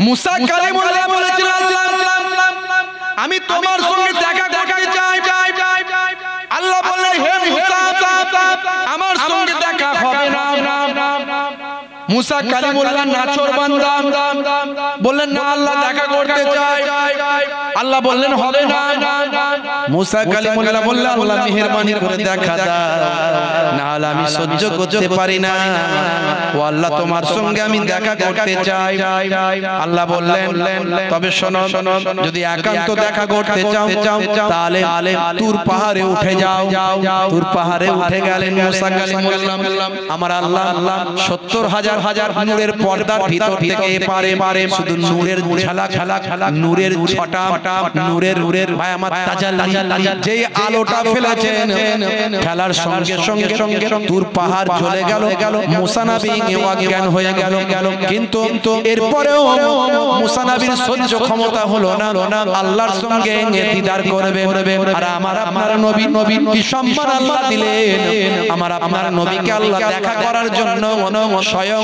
মুসা কালিমুল্লাহ বলেছিলেন আল্লাহ আমি তোমার সঙ্গে দেখা করতে চাই। আল্লাহ বললেন হে মুসা আমার সঙ্গে দেখা হবে না। মুসা কালিমুল্লাহ নাছোড় বান্দা বললেন না আল্লাহ দেখা করতে চাই। আল্লাহ বললেন হবে না। মুসা কালিমুল্লাহ বললেন আল্লাহ মেহেরবানি করে দেখা দাও, না হলে আমি সহ্য করতে পারি না। ও আল্লাহ তোমার সঙ্গে আমি দেখা করতে চাই। আল্লাহ বললেন তবে শোনো, যদি একান্ত দেখা করতে চাও তাহলে তুর পাহাড়ে উঠে যাও। তুর পাহাড়ে উঠে গেলেন মুসা কালিমুল্লাহ। আমার আল্লাহ 70,000 নূরের পর্দার ভিতর থেকে পারে শুধু নূরের ঝালাক, নূরের ছটা, নূরের ভাই আমার তাজাল্লি, যেই আলোটা ফেলেছেন খেলার সঙ্গে সঙ্গে তুর পাহাড় জ্বলে গেল। মুসা নবী অজ্ঞান হয়ে গেল। কিন্তু এরপরেও মুসা নবীর সহ্য ক্ষমতা হলো না, আল্লাহর সঙ্গে দিদার করবে। আর আমার আপনার নবী কি সম্মান আল্লাহ দিলেন। আমার আপনার নবীকে আল্লাহ দেখা করার জন্য স্বয়ং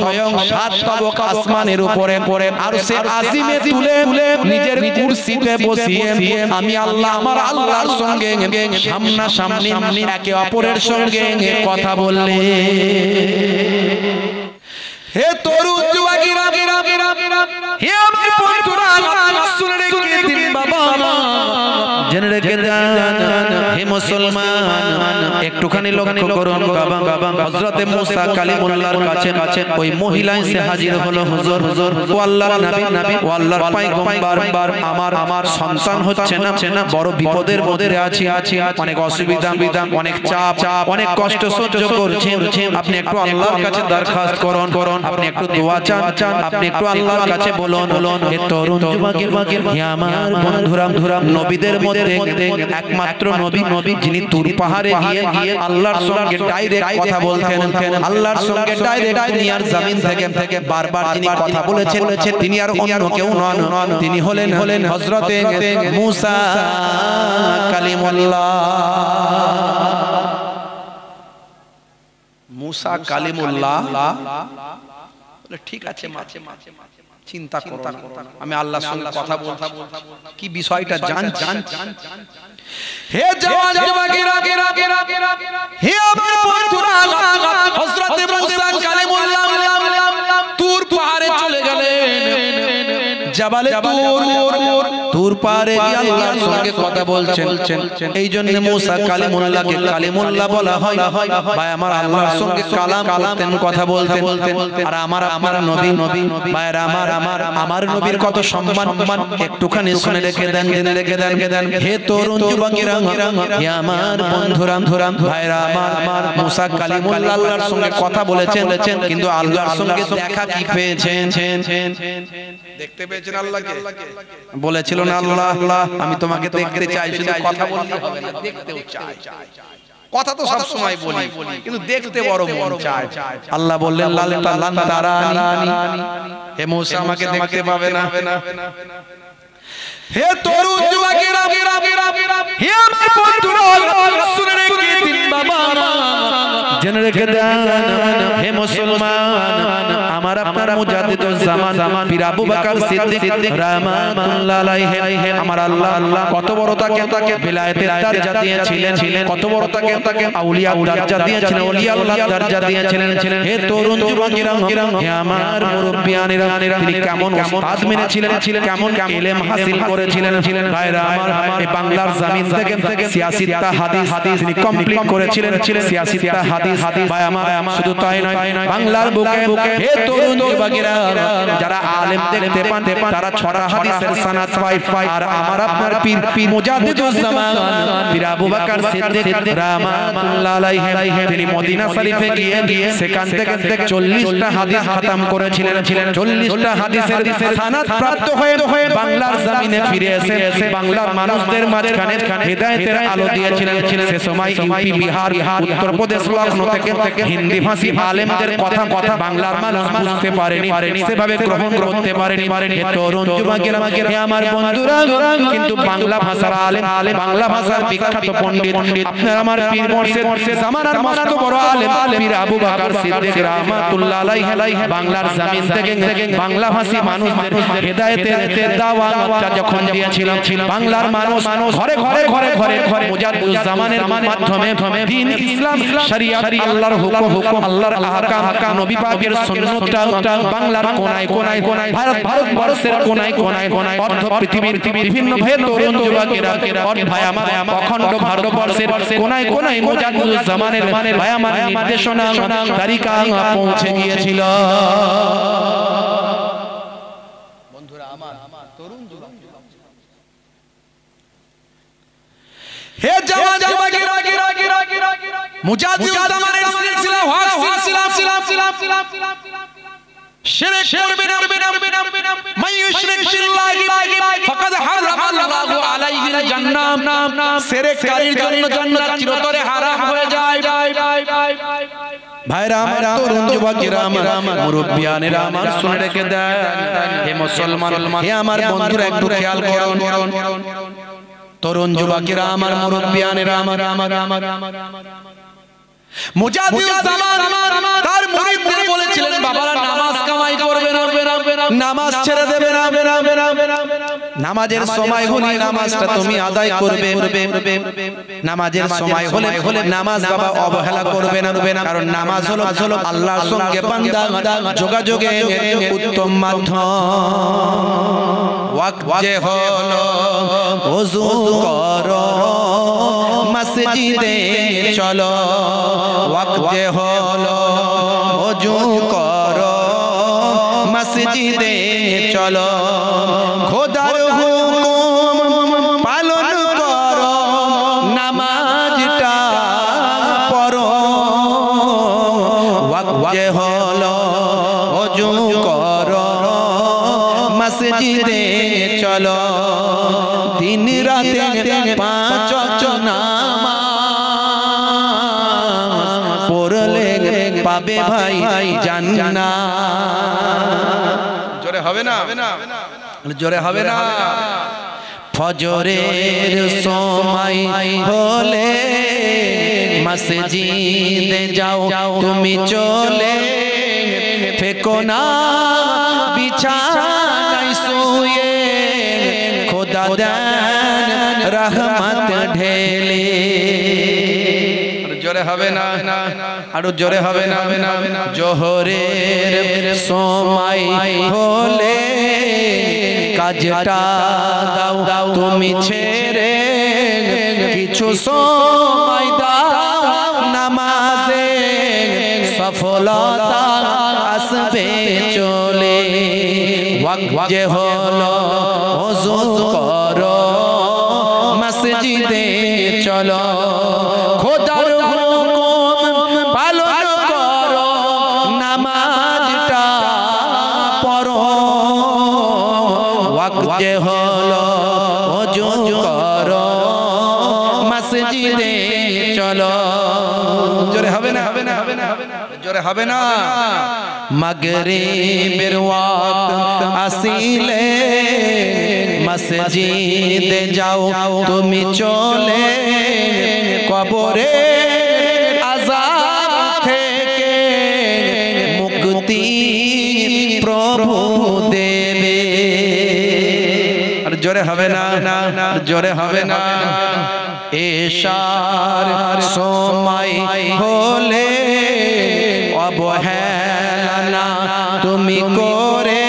7 তবক আসমানের উপরে আরশে আজিমে তুলে নিজের কুরসিতে বসিয়ে আমি আল্লাহ আমার আল্লাহর সঙ্গে সামনাসামনি একে অপরের সঙ্গে কথা বললে। হে তরুণ যুবকেরা, হে আমার বন্ধুরা, শুনে রেখে দিন বাবা, জেনে রেখে দেন হে মুসলমান, একটুখানি লক্ষ্য করুন বাবা। হযরতে মুসা কালিমুল্লাহর কাছে ওই মহিলা এসে হাজির হলো। হুজুর ও আল্লাহর নবী, ও আল্লাহর পয়গম্বর, আমার সন্তান হচ্ছে না, বড় বিপদের মধ্যে আছি, অনেক অসুবিধা, অনেক চাপ, অনেক কষ্ট সহ্য করছি। আপনি একটু আল্লাহর কাছে দরখাস্ত করুন, আপনি একটু দোয়া চান, আপনি একটু আল্লাহর কাছে বলুন। হে তরুণ যুবকের, হে আমার বন্ধুরা, নবীদের মধ্যে একমাত্র নবী যিনি তুর পাহাড়ে গিয়ে আল্লাহর সঙ্গে ডাইরেক্ট কথা বলতেন, আল্লাহর সঙ্গে ডাইরেক্ট দুনিয়ার জমিন থেকে বারবার যিনি কথা বলেছেন, তিনি আর অন্য কেউ নন, তিনি হলেন হযরতে মুসা কালিমুল্লাহ। মুসা কালিমুল্লাহ ঠিক আছে মা, চিন্তা করো না, আমি আল্লাহর সঙ্গে কথা বলছি, কি বিষয়টা জান। হে জওয়ান যুবকেরা, হে আমার বন্ধুরা, হযরতে মুসা কালিমুল্লাহ তুর পাহাড়ে চলে গেলেন। জাবালে তুর পাহাড়ে গিয়ে আল্লাহর সঙ্গে কথা বলছেন। এই জন্য মুসা কালিমুল্লাহকে কালিমুল্লাহ বলা হয়। ভাই আমার আল্লাহর সঙ্গে কালাম করতেন, কথা বলতেন। আর আমার নবী ভাইরা আমার নবীর কত সম্মান একটুখানি শুনে রেখে দেন, জেনে রেখে দেন। হে তরুণ যুবকেরা, হে আমার বন্ধুরা, ভাইরা আমার, মুসা কালিমুল্লাহ আল্লাহর সঙ্গে কথা বলেছেন, কিন্তু আল্লাহর সঙ্গে দেখা কি পেয়েছেন? দেখতে পেয়েছেন আল্লাহকে? বলেছিল না আল্লাহ আমি তোমাকে দেখতে চাই, শুধু কথা বলতে হবে না, দেখতেও চাই। কথা তো সব সময় বলি, কিন্তু দেখতে বড় মন চায়। আল্লাহ বললেন লান তারানি, হে মুসা আমাকে দেখতে পাবে না। হে তরুণ যুবকেরা, হে আমার বন্ধুরা, শুনে রেখে দিন বাবা, জেনে রেখে দেন হে মুসলমান, আমার আপনার মুজাদ্দিদুজ জামান পীর আবু বকর সিদ্দিক রাহমাতুল্লাহ আলাইহি, আমার আল্লাহ কত বড় তাকে বিলায়েতের দরজা দিয়েছিলেন, কত বড় তাকে আউলিয়ার দরজা দিয়েছিলেন, ওলিয়া আল্লাহর দরজা দিয়েছিলেন। হে তরুণ যুবকেরা, হে আমার মুরব্বিয়ানেরা, তিনি কেমন উস্তাদ মেনেছিলেন, কেমন ইলম হাসিল করেছিলেন। ভাইরা আমার, এই বাংলার জমিন থেকে 86টা হাদিস তিনি কমপ্লিট করেছিলেন, 86টা হাদিস। ভাই আমার, শুধু তাই নয়, বাংলার বুকে হে তরুণ যুবকেরা, যারা আলেম দেখতে পান তারা 6টা হাদিসের সনদ পায়। আর আমার আপনার পীর মুজাদ্দিদুজ জামান পীর আবু বকর সিদ্দিক রাহমাতুল্লাহ আলাইহি, তিনি মদিনা শরীফে গিয়ে সেখান থেকে 40টা হাদিস খতম করেছিলেন। 40টা হাদিসের সনদ প্রাপ্ত হয়ে বাংলার জমিনে ফিরে এসে বাংলার মানুষদের মাঝখানে হিদায়াতের আলো দিয়েছিলেন। সে সময় ইউপি, বিহার, উত্তরপ্রদেশ, লখনউ থেকে হিন্দি ভাষী আলেমদের কথা বাংলার মানুষ বুঝতে পারেনি, সেভাবে গ্রহণ করতে পারেনি। হে তরুণ যুবকেরা, হে আমার বন্ধুরা, কিন্তু বাংলা ভাষার আলেম, বাংলা ভাষার বিখ্যাত পণ্ডিত, আপনার আমার পীর মুর্শিদ জামানার মস্ত বড় আলেম পীর আবু বকর সিদ্দিক রাহমাতুল্লাহ আলাইহি বাংলার জমিন থেকে বাংলা ভাষী মানুষদের হেদায়েতের দাওয়াতটা যখন দিয়েছিলেন, বাংলার মানুষ ঘরে ঘরে ঘরে ঘরে মুজাদ্দিদ জামানের মাধ্যমে দ্বীন ইসলাম শরিয়ত আল্লাহর হুকুম আল্লাহর আহকাম নবী পাকের সুন্নাতটা বাংলার কোনায় কোনায় ভারতবর্ষের কোনায় কোনায় অর্ধ পৃথিবীর বিভিন্ন ভেদ তরুণ যুবকেরা ভাই আমার অখণ্ড ভারতবর্ষের কোনায় কোনায় মুজাদ্দিদ জামানের ভাই আমার নির্দেশনা তারিকা পৌঁছে গিয়েছিল। বন্ধুরা আমার তরুণ যুবক, হে জওয়ান যুবকেরা, মুজাদ্দিদ জামানের সিলসিলা হক সিলসিলা শিরক করবে না, মান ইউশরিক বিল্লাহি ফাকাদ হারামাল্লাহু আলাইহিল জান্নাহ, শিরককারীর জন্য জান্নাত চিরতরে হারাম হয়ে যায়। ভাইরা আমার তরুণ যুবকেরা, আমার মুরব্বিয়ানেরা আমার শুনে রেখে দেন, হে মুসলমান, হে আমার বন্ধুরা একটু খেয়াল করুন। তরুণ যুবকেরা, আমার মুরব্বিয়ানেরা, আমার মুজাদ্দিদ জামান তার মুরিদদের বলেছিলেন, বাবারা নামাজ কামাই করবে না, নামাজ ছেড়ে দেবে না, নামাজের সময় হলে নামাজটা তুমি আদায় করবে, নামাজের সময় হলে নামাজ বাবা অবহেলা করবে না, কারণ নামাজ হলো আল্লাহর সঙ্গে বান্দা যোগাযোগের উত্তম মাধ্যম। ওয়াক্ত যে হলো ওযু করো মসজিদে চলো, ওয়াক্ত যে হলো ওযু করো মসজিদে চলো, খোদার হুকুম পালন করো, নামাজটা পড়ো, ওয়াক্ত যে হলো ওযু করো মসজিদে চলো, দিন রাতে 5 ওয়াক্ত নামাজ পড়লে পাবে ভাই জান্নাত। জোরে হবে না, জোরে হবে না। ফজরের সময় হলে মসজিদে যাও তুমি চলে, ফেকো না বিছানায় শুয়ে, খোদা দেন রহমত ঢেলে। জোরে হবে না, আরো জোরে হবে না। জোহরের সময় হলে কাজটা দাও তুমি ছেড়ে, কিছু সময় দাও নামাজে, সফলতা আসবে চলে। ওয়াক্ত যে হলো ওযু করো মসজিদে চলো, খোদার হুকুম পালন করো, নামাজটা পড়ো, ওয়াক্ত যে হলো ওযু করো মসজিদে চলো। জোরে হবে না, জোরে হবে না। মাগরিবের ওয়াক্ত আসিলে মসজিদে যাও তুমি চলে, কবরে আযাব থেকে মুক্তি প্রভু দেবে। আর জোরে হবে না, জোরে হবে না। এশার সময় হলে অবহেলা না তুমি করে,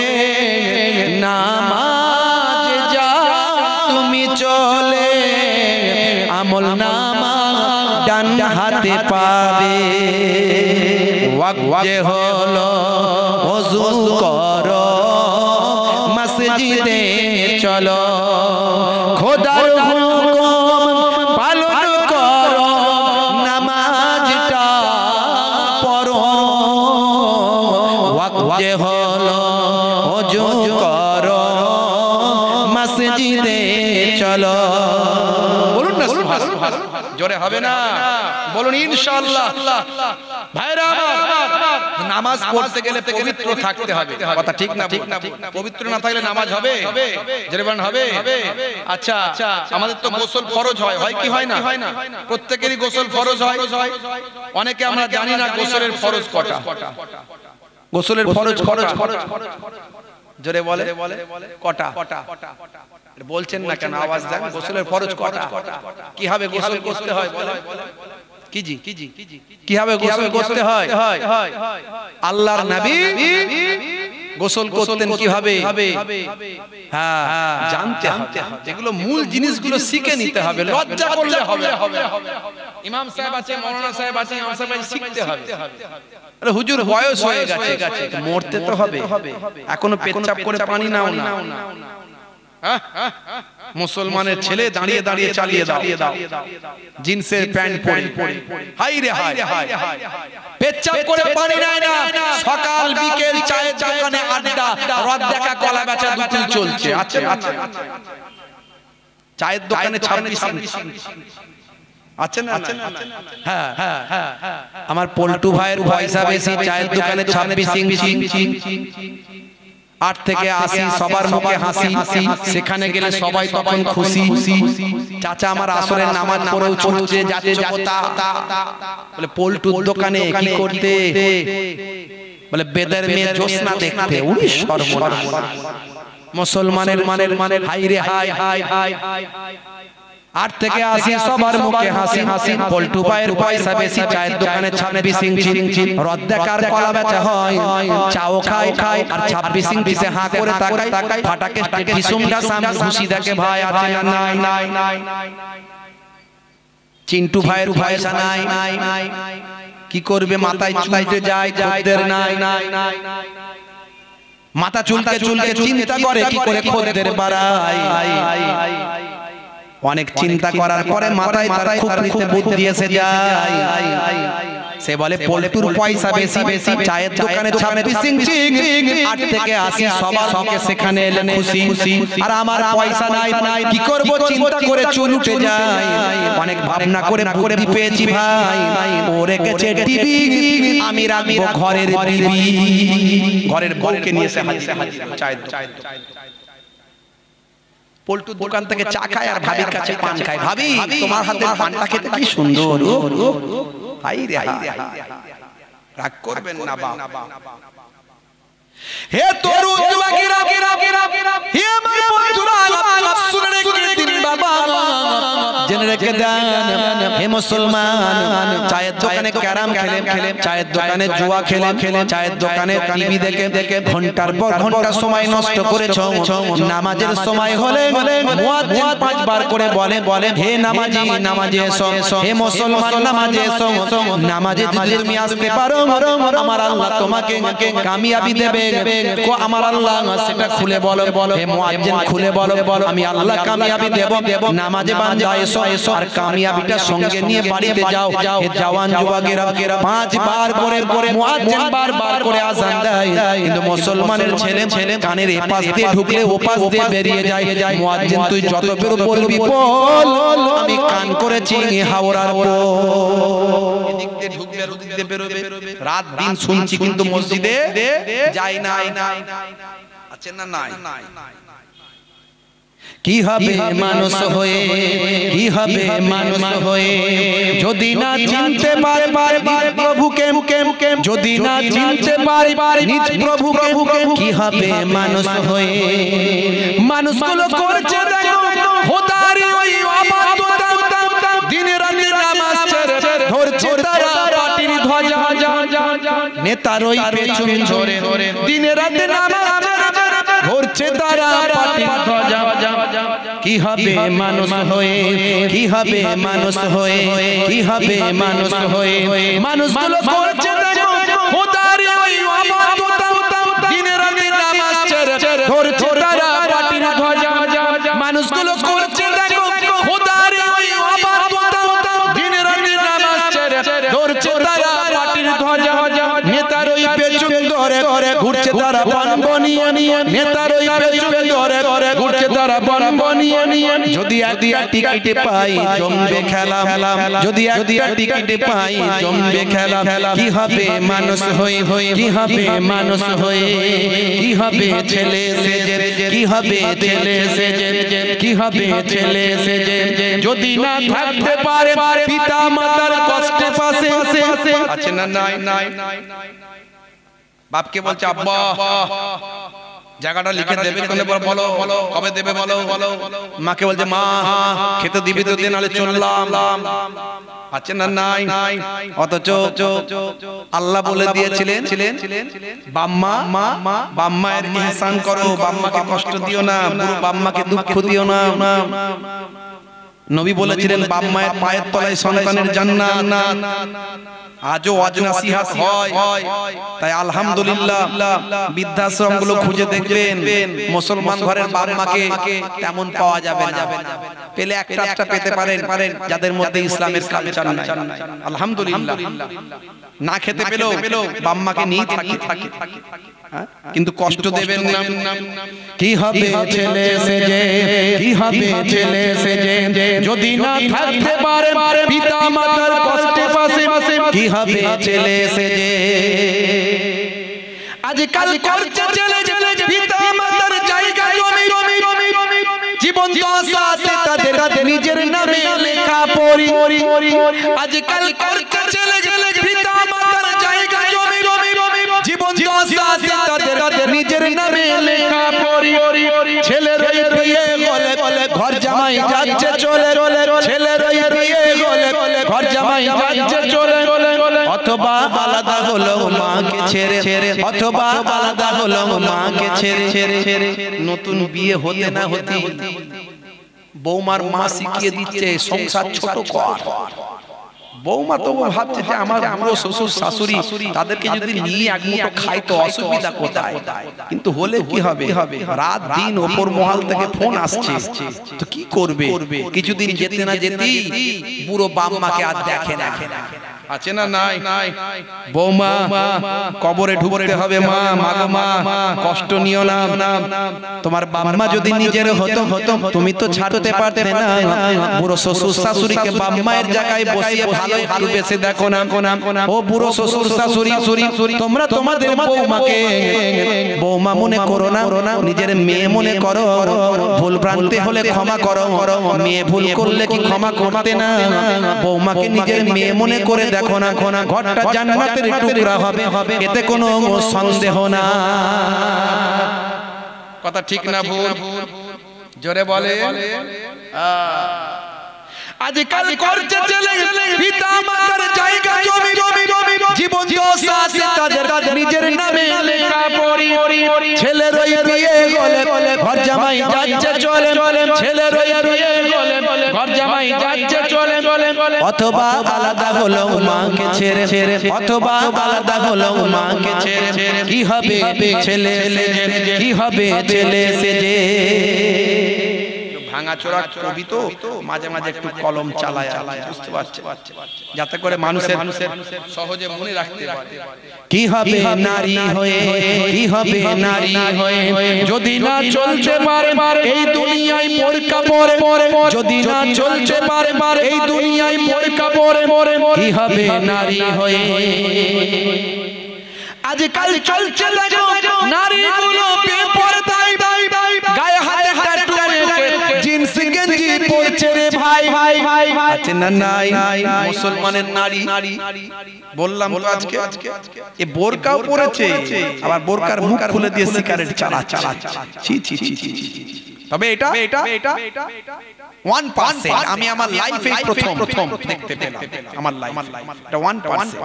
নামাজ যা তুমি চলে, আমল নামা ডান হাতে পাবে। ওয়াক্ত যে হলো ওযু করো মসজিদে চলো, খোদার হুকুম পালন করো, নামাজটা পড়ো, ওয়াক্ত যে হলো ওযু করো মসজিদে চলো। বলুন না সুবহানাল্লাহ, জোরে হবে না, বলুন ইনশাআল্লাহ। ভাইরা আমার নামাজ পড়তে গেলে পবিত্র থাকতে হবে, কথা ঠিক না? পবিত্র না থাকলে নামাজ হবে? জেরেবান হবে? আচ্ছা, আমাদের তো গোসল ফরজ হয় কি হয় না? প্রত্যেকেরই গোসল ফরজ হয়। অনেকে আমরা জানি না গোসলের ফরজ কটা। গোসলের ফরজ জোরে বলে কটা? বলছেন না কেন? আওয়াজ দেন। গোসলের ফরজ কটা? কিভাবে গোসল করতে হয় বলে? কিভাবে গোসল করতে হয়? আল্লাহর নবী গোসল করতেন কিভাবে? হ্যাঁ, জানতে হবে। এগুলো মূল জিনিসগুলো শিখে নিতে হবে, লজ্জা করলে হবে। ইমাম সাহেব আছে, মাওলানা সাহেব আছে, ইমাম সাহেব শিখতে হবে। আরে হুজুর বয়স হয়ে গেছে, মরতে তো হবে, এখনো পেচ্ছাপ করে পানি নাও না। মুসলমানের ছেলে দাঁড়িয়ে দাঁড়িয়ে চালিয়ে দাও, জিন্সের প্যান্ট পরে, হাই রে হাই, পেচ্ছাপ করে পানি নেয় না। সকাল বিকেল চায়ের দোকানে আড্ডা, রদ দেখা কলা বেচা দুটো চলছে। আচ্ছা, চায়ের দোকানে 26 আছে না? হ্যাঁ, আমার পল্টু ভাইয়ের পয়সা বেশি, চায়ের দোকানে 26 ইঞ্চি। 8 থেকে 80 সবার মুখে হাসি, সেখানে গেলে সবাই তখন খুশি। চাচা আমার আসরের নামাজ পড়েও ছুটছে, যাচ্ছে কোথা? বলে পল্টুর দোকানে কি করতে? বলে বেদের মেয়ে জোসনা দেখতে। উনি সর্বনাশ! মুসলমানের হাই রে হাই। 8 থেকে 80 সবার মুখে হাসি, পল্টু ভাইয়ের পয়সা বেশি, চায়ের দোকানে 26 ইঞ্চি। রদ দেখার কলা বেচা হয়, চাও খায় আর 26 ইঞ্চিতে হাঁ করে তাকায়। ফাটাকে টিসুমটা সামনে খুশি দেখে, ভাই আছে না নাই? চিন্টু ভাইয়ের পয়সা নাই, কি করবে? মাথায় চুলতে যায়, খদ্দের নাই। মাথা চুলকে চিন্তা করে কি করে খদ্দের বাড়ায়। অনেক চিন্তা করার পরে মাথায় তার খুপড়িতে বুদ্ধি এসে যায়। সে বলে পল্টুর পয়সা বেশি, চায়ের দোকানে 26 ইঞ্চি। 8 থেকে 80 সবার মুখে সেখানে এলেন খুশি, আর আমার পয়সা নাই, কি করব? চিন্তা করে চুল উঠে যায়। অনেক ভাবনা করে বুদ্ধি পেয়েছি ভাই, ও রেখেছে টিভি, আমি রাখবো ঘরের বিবি। ঘরের বউকে নিয়ে এসে হাজির চায়ের দোকানে। পল্টুর দোকান থেকে চা খায় আর ভাবির কাছে পান খায়। ভাবি, তোমার হাতের পানটা খেতে কি সুন্দর! হাই রে হাই, রাগ করবেন না বাবা। হে তরু যুবকেরা, হে আমার বন্ধুরা, শুনে রেখে দিন বাবা, জেনে রেখে দেন। হে মুসলমান, চায়ের দোকানে ক্যারাম খেলে, চায়ের দোকানে জুয়া খেলে, চায়ের দোকানে টিভি দেখে ঘন্টার পর ঘন্টা সময় নষ্ট করেছো। নামাজের সময় হলে মুয়াজ্জিন 5 বার করে বলে, হে নামাজি এসো। হে মুসলমান, নামাজে এসো। নামাজে যদি তুমি আসতে পারো, আমার আল্লাহ তোমাকে কামিয়াবি দেবে। আমার আল্লাহ সেটা খুলে বলো। হে মুয়াজ্জিন খুলে বলো, আমি আল্লাহ কামিয়াবি দেব। নামাজে বান্দা এসো আর কামিয়াবিটা সঙ্গে নিয়ে বাড়িতে যাও। হে জওয়ান যুবকেরা, 5 বার করে মুয়াজ্জিন বারবার করে আযান দেয়, কিন্তু মুসলমানের ছেলে কানের এপাশ দিয়ে ঢুকলে ওপাশ দিয়ে বেরিয়ে যায়। মুয়াজ্জিন তুই যত বের বলবি বল, আমি কান করেছি হাওড়ার বল। এদিক দিয়ে ঢুকলে আর ওদিক দিয়ে বেরোবে, রাত দিন শুনছি কিন্তু মসজিদে যাই না। আছে না নাই? কি হবে মানুষ হয়ে, কি হবে মানুষ হয়ে, যদি না চিনতে পারে প্রভুকে, যদি না চিনতে পারে নিজ প্রভুকে, কি হবে মানুষ হয়ে? মানুষগুলো করছে দেখো খোদারি ওই ইবাদত, দিনে রাতে নামাজ ছেড়ে ধরছে তারা পাটির ধ্বজা। নেতার ওই পেছন ধরে দিনে রাতে নামাজ ধরছে তারা পাটির ধ্বজা। কি হবে মানুষ হয়ে, কি হবে মানুষ হয়ে, কি হবে মানুষ হয়ে? মানুষগুলো করছে দেখো খোদারি ওই ইবাদত, দিনে রাতে নামাজ ছেড়ে ধরছে তারা পাটির ধ্বজা। মানুষগুলো করছে দেখো খোদারি ওই ইবাদত, দিনে রাতে নামাজ ছেড়ে ধরছে তারা পাটির ধ্বজা। নেতার ওই পেছন ধরে ঘুরছে তারা বনবনিয়ে নেতার ওই পেছন ধরে ঘুরছে তারা বনবনিয়ে যদি একটা টিকিটে পাই জমবে খেলা যদি একটা টিকিটে পাই জমবে খেলা কি হবে মানুষ হয়ে কি হবে মানুষ হয়ে কি হবে ছেলে সেজে কি হবে ছেলে সেজে কি হবে ছেলে সেজে যদি না থাকতে পারে পিতা মাতার কষ্টে পাশে আছে না নাই বাপকে বলছে আব্বা জায়গাটা লিখে দেবে কোনে বলো কবে দেবে বলো মাকে বলছে মা খেতে দিবি তো দিন নালে চললাম আছে না নাই অথচ আল্লাহ বলে দিয়েছিলেন বাম্মার ইহসান করো বাম্মাকে কষ্ট দিও না বুড়ো বাম্মাকে দুঃখ দিও না নবী বলেছিলেন বাপ মায়ের পায়ের তলায় সন্তানের জান্নাত আজও ওয়াজ নসিহত হয় তাই আলহামদুলিল্লাহ বৃদ্ধাশ্রমগুলো খুঁজে দেখবেন মুসলমান ঘরের বাপ মাকে তেমন পাওয়া যাবে না পেলে একটা পেতে পারেন যাদের মধ্যে ইসলামের কালচার নাই আলহামদুলিল্লাহ না খেতে পেলেও বাপ মাকে নিয়ে থাকি কিন্তু কষ্ট দেবেন না কি হবে ছেলে সেজে কি হবে ছেলে সেজে যদি না থাকতে পারে পিতা মাতার কষ্টে পাশে কি হবে ছেলে সেজে আজকাল করছে ছেলে পিতা মাতার জায়গা জমি জীবন দশাতে তাদের নিজের নামে লেখা পড়ি আজকাল করছে ছেলে পিতা মাতার জায়গা জমি জীবন দশাতে তাদের নিজের নামে লেখা পড়ি ছেলের বিয়ে বলে ঘর জামাই যাচ্ছে চলে ছেলের বিয়ে বলে ঘর জামাই যাচ্ছে চলে অথবা আলাদা হলো মাকে ছেড়ে অথবা আলাদা হলো মাকে ছেড়ে নতুন বিয়ে হতে না হতে বৌমার মা শিখিয়ে দিচ্ছে সংসার ছোট কর বৌমা তো ভাবছে যে আমার বুড়ো শ্বশুর শাশুড়ি তাদেরকে যদি নিয়ে এক মুঠো খাই তো অসুবিধা কোথায় কিন্তু হলে কি হবে রাত দিন ওপর মহল থেকে ফোন আসছে তো কি করবে কিছুদিন যেতে না যেতেই বুড়ো বাপ মাকে আর দেখে না আছে না নাই বৌমা কবরে ঢুকতে হবে মা মাগো মা কষ্ট নিও না তোমার বাম্মা যদি নিজের হতো তুমি তো ছাড়তে পারতে না বুড়ো শ্বশুর শাশুড়িকে বাম্মায়ের জায়গায় বসিয়ে ভালো একটু বেশি দেখো না ও বুড়ো শ্বশুর শাশুড়ি তোমরা তোমাদের বৌমাকে বৌমা মনে করো না নিজের মেয়ে মনে করো ভুল ভ্রান্তি হলে ক্ষমা করো মেয়ে ভুল করলে কি ক্ষমা করতে না বৌমাকে নিজের মেয়ে মনে করে দেখো না ঘরটা জান্নাতের টুকরা হবে এতে কোনো সন্দেহ না কথা ঠিক না ভুল জোরে বলে আজকাল করছে ছেলে পিতা মাতার জায়গা জমি জীবন দশাতে তাদের নিজের নামে লেখা পড়ি ছেলের ওই বিয়ে বলে ঘর জামাই যাচ্ছে চলে ছেলের ওই বিয়ে বলে ঘর জামাই যাচ্ছে চলে অথবা আলাদা হলো মাকে ছেড়ে অথবা আলাদা হলো মাকে ছেড়ে কি হবে ছেলে সেজে কি হবে ছেলে সেজে ভাঙাচোরা কবি তো মাঝে মাঝে একটু কলম চালায় বুঝতে পারছে যাতে করে মানুষের সহজে মনে রাখতে পারে কি হবে নারী হয়ে কি হবে নারী হয়ে যদি না চলতে পারে এই দুনিয়ায় বোরকা পরে যদি না চলতে পারে এই দুনিয়ায় বোরকা পরে কি হবে নারী হয়ে আজকাল চলছে দেখো নারীগুলো বেপরদায় গায়ে হাতে ট্যাটু জিন্স গেঞ্জি পরছে রে ভাই আছে না নাই মুসলমানের নারী বললাম তো আজকে এ বোরকাও পরেছে আবার বোরকার মুখ খুলে দিয়ে সিগারেট চালাচ্ছে ছি ছি ছি ছি তবে এটা 1% আমি আমার লাইফে প্রথম দেখতে পেলাম আমার লাইফ এটা 1%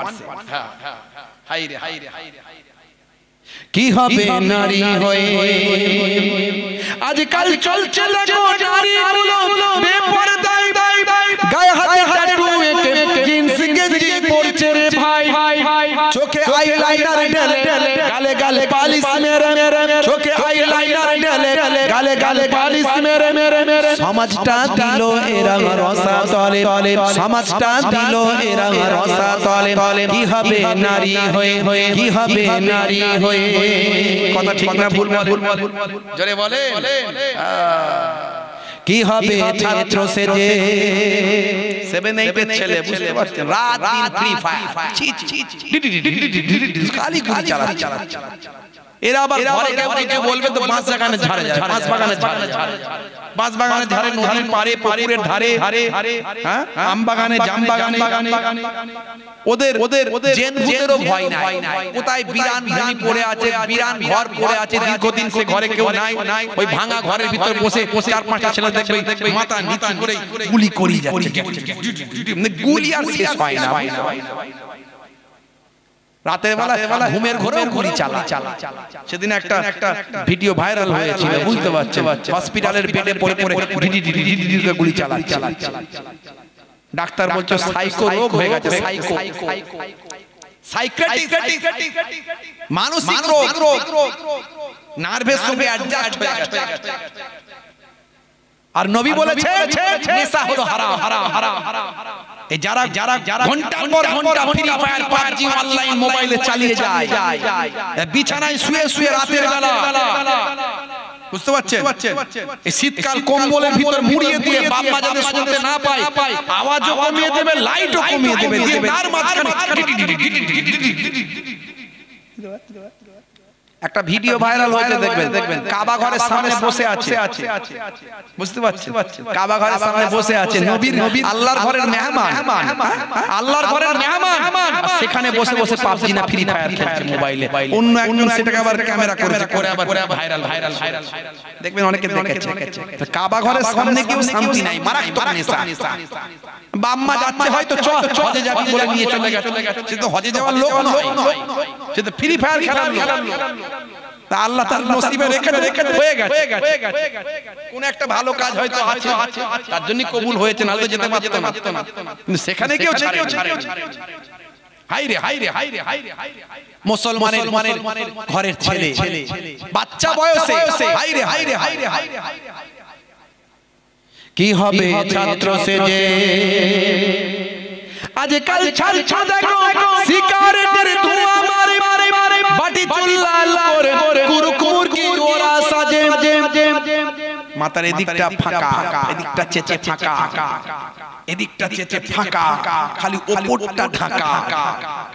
হ্যাঁ হাই রে কি হবে নারী হয়ে আজকাল চলছে দেখো নারীগুলো বেপরদায় গায়ে হাতে ট্যাটু জিন্স গেঞ্জি পরছে রে ভাই চোখে আইলাইনার ঢেলে গালে গালে পালিশ মেরে চোখে আইলাইনার ঢেলে গালে গালে পালিশ মেরে সমাজটা দিল এরা রসা তলে সমাজটা দিল এরা রসা তলে কি হবে নারী হয়ে কি হবে নারী হয়ে কথা ঠিক না ভুল জোরে বলে কি হবে ছাত্র সেজে 7-8 এর ছেলে বুঝতে পারছেন রাত দিন ফ্রি ফায়ার খালি গুলি চালাচ্ছে এরা আবার ঘরে কেউ বলবে তো বাঁশ বাগানে ঝাড়ে যায় বাঁশ বাগানে ঝাড়ে বাঁশ বাগানে ঝাড়ে নদীর পাড়ে পুকুরের ধারে হ্যাঁ আম বাগানে জাম বাগানে ওদের জেন ভূতেরও ভয় নাই কোথায় বিরান ভূমি পড়ে আছে বিরান ঘর পড়ে আছে দীর্ঘদিন সে ঘরে কেউ নাই ওই ভাঙা ঘরের ভিতর বসে 4-5টা ছেলে দেখবে মাথা নিচু করে গুলি করি যাচ্ছে গুলি আর শেষ হয় না রাতের বেলা ঘুমের ঘরেও গুলি চালায় সেদিন একটা ভিডিও ভাইরাল হয়েছিল বুঝতে পারছেন হসপিটালের বেডে পড়ে গুলি চালায় ডাক্তার বলছে সাইকো রোগ হয়ে গেছে সাইকো সাইকিয়াট্রিক মানসিক রোগ নার্ভের সঙ্গে অ্যাডজাস্ট হয়ে গেছে আর নবী বলেছে নেশা হলো হারাম এই যারা ঘন্টার পর ঘন্টা ফ্রি ফায়ার পাবজি অনলাইন মোবাইলে চালিয়ে যায় বিছানায় শুয়ে শুয়ে রাতের বেলা বুঝতে পারছেন এই শীতকাল কম্বলের ভিতর মুড়িয়ে দিয়ে বাপ মা যাতে শুনতে না পায় আওয়াজও কমিয়ে দেবে লাইটও কমিয়ে দেবে দিয়ে তার মাঝখানে একটা ভিডিও ভাইরাল হয়েছে দেখবেন কাবা ঘরের সামনে বসে আছে বুঝতে পারছেন কাবা ঘরের সামনে বসে আছে নবীর আল্লাহর ঘরের মেহমান আল্লাহর ঘরের মেহমান সেখানে বসে বসে পাবজি না ফ্রি ফায়ার খেলছে মোবাইলে অন্য একজন সেটাকে আবার ক্যামেরা করেছে করে আবার ভাইরাল দেখবেন অনেকে দেখেছে কাবা ঘরের সামনে কেউ শান্তি নাই মারাত্মক নেশা বাম্মা যাচ্ছে হয়তো হজে যাবি বলে নিয়ে চলে গেছে সে তো হজে যাওয়ার লোক নয় সে তো ফ্রি ফায়ার খেলার লোক তা আল্লাহ তার নসিবে রেখে হয়ে গেছে কোন একটা ভালো কাজ হয়তো আছে তার জন্য কবুল হয়েছে নালে যেতে পারতো না কিন্তু সেখানে কেউ ছাড়ে হাইরে মুসলমানের ঘরের ছেলে বাচ্চা বয়সে হাইরে কি হবে ছাত্র সেজে আজকাল ছাড়ছো দেখো সিগারেটের ধোঁয়া মারে বাটি চুল লাল করে কুরকুর কি ওরা সাজে মাথার এদিকটা ফাঁকা এদিকটা চেচে ফাঁকা এদিকটা চেচে ফাঁকা খালি ওপরটা ঢাকা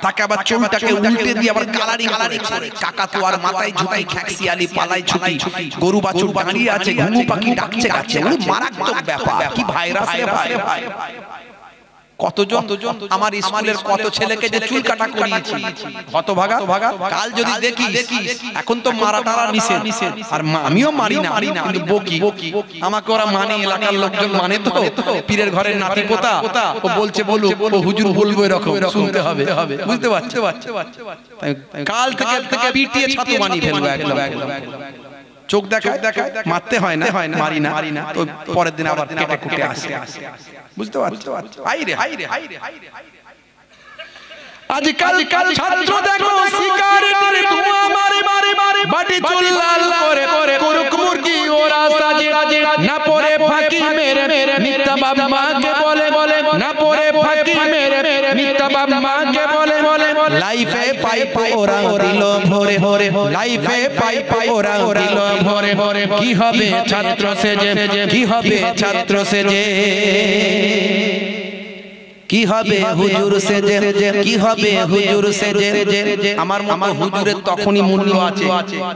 তাকে আবার চুলটাকে উল্টে দিয়ে আবার কালারিং করে কাকাতুয়ার মাথায় ঝুঁকি খ্যাক্সিয়ালি পালাই ছুটি গরু বাছুর দাঁড়িয়ে আছে ঘুঘু পাখি ডাকছে গাছে মারাত্মক ব্যাপার কি ভাইরাস রে ভাই কতজন আমার স্কুলের কত ছেলেকে যে চুল কাটা করিয়েছি হতভাগা কাল যদি দেখি এখন তো মারা টারা নিষেধ আর আমিও মারি না কিন্তু বকি আমাকে ওরা মানে এলাকার লোকজন মানে তো পীরের ঘরের নাতি পোতা ও বলছে বলুক ও হুজুর বলবো এরকম শুনতে হবে বুঝতে পারছো কাল থেকে পিটিয়ে ছাতু বানিয়ে ফেলবো একদম চোখ দেখা মারতে হয় না মারি না তো পরের দিন আবার কেটে কুটে আসে বুঝতে পারছো হাইরে আজকাল ছাত্র দেখো সিগারেটের ধোঁয়া মারে বাটি চুল লাল করে কুরুক মুরগি ওরা সাজে না পরে ফাঁকি মেরে মিথ্যা বাপ মাকে বলে না পরে ফাঁকি মেরে মিথ্যা বাপ মাকে বলে লাইফে পাইপ ওরা দিল ভরে লাইফে পাইপ ওরা দিল ভরে কি হবে ছাত্র সেজে কি হবে ছাত্র সেজে কি হবে হুজুর সেজে কি হবে হুজুর সেজে আমার মতো হুজুরের তখনই মূল্য আছে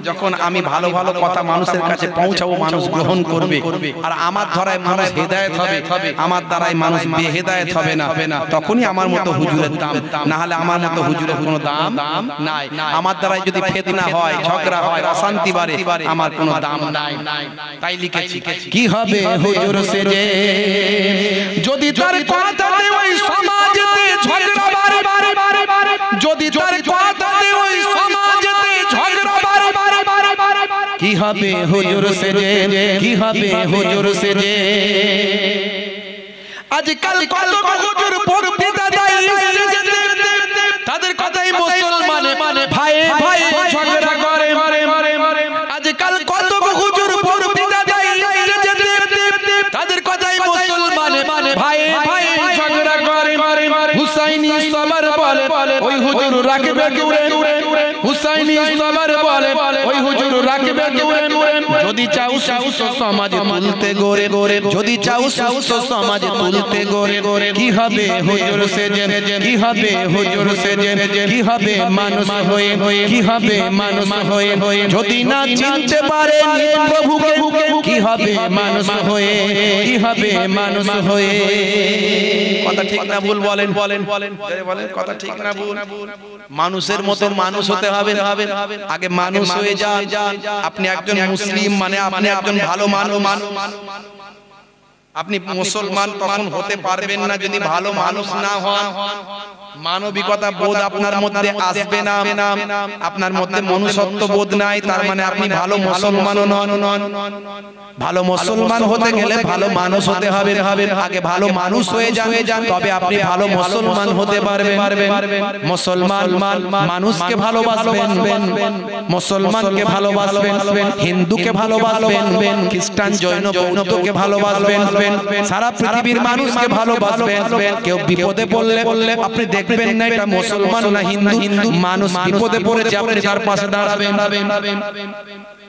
যখন আমি ভালো ভালো কথা মানুষের কাছে পৌঁছাবো মানুষ গ্রহণ করবে আর আমার দ্বারাই মানুষ হেদায়েত হবে আমার দ্বারাই মানুষ বেহেদায়েত হবে না তখনই আমার মতো হুজুরের দাম না হলে আমার মতো হুজুরের কোনো দাম নাই আমার দ্বারাই যদি ফিতনা হয় ঝগড়া হয় অশান্তি বাড়ে আমার কোনো দাম নাই তাই লিখেছি কি হবে হুজুর সেজে যদি তার কথাতে ওই সমাজেতে ঝগড়া বাড়ে যদি তার কথাতে ওই সমাজেতে ঝগড়া বাড়ে কি হবে হুজুর সেজে কি হবে হুজুর সেজে আজকাল কত হুজুর বক্তৃতা দেয় তাদের কথাই মুসলমান মানে ভাই ঝগড়া করে আজকাল কত হুজুর রাখবে কেউরে হুসাইনি সবার বলে ওই হুজুর রাখবে কেউরে যদি চাও সুস্থ সমাজ তুলতে গড়ে যদি চাও সুস্থ সমাজ তুলতে গড়ে কি হবে হুজুর সেজে কি হবে হুজুর সেজে কি হবে মানুষ হয়ে কি হবে মানুষ হয়ে যদি না চিনতে পারে প্রভুকে কি হবে মানুষ হয়ে কি হবে মানুষ হয়ে কথা ঠিক না ভুল বলেন বলেন বলেন কথা ঠিক না ভুল মানুষের মতো মানুষ হতে হবে আগে মানুষ হয়ে যান আপনি একজন মুসলিম মানে আপনি একজন ভালো মানুষ আপনি মুসলমান তখন হতে পারবেন না যদি ভালো মানুষ না হন মানবিকতা বোধ আপনার মধ্যে আসবে না আপনার মধ্যে মনুষ্যত্ব বোধ নাই তার মানে আপনি ভালো মুসলমান নন ভালো মুসলমান হতে গেলে ভালো মানুষ হতে হবে আগে ভালো মানুষ হয়ে যান তবে আপনি ভালো মুসলমান হতে পারবেন মুসলমান মানুষকে ভালোবাসবেন মুসলমানকে ভালোবাসবেন হিন্দুকে ভালোবাসবেন খ্রিস্টান জৈন বৌদ্ধকে ভালোবাসবেন সারা পৃথিবীর মানুষকে ভালোবাসবেন কেউ বিপদে পড়লে আপনি দেখবেন না এটা মুসলমান না হিন্দু মানুষ বিপদে পড়েছে আপনি তার পাশে দাঁড়াবেন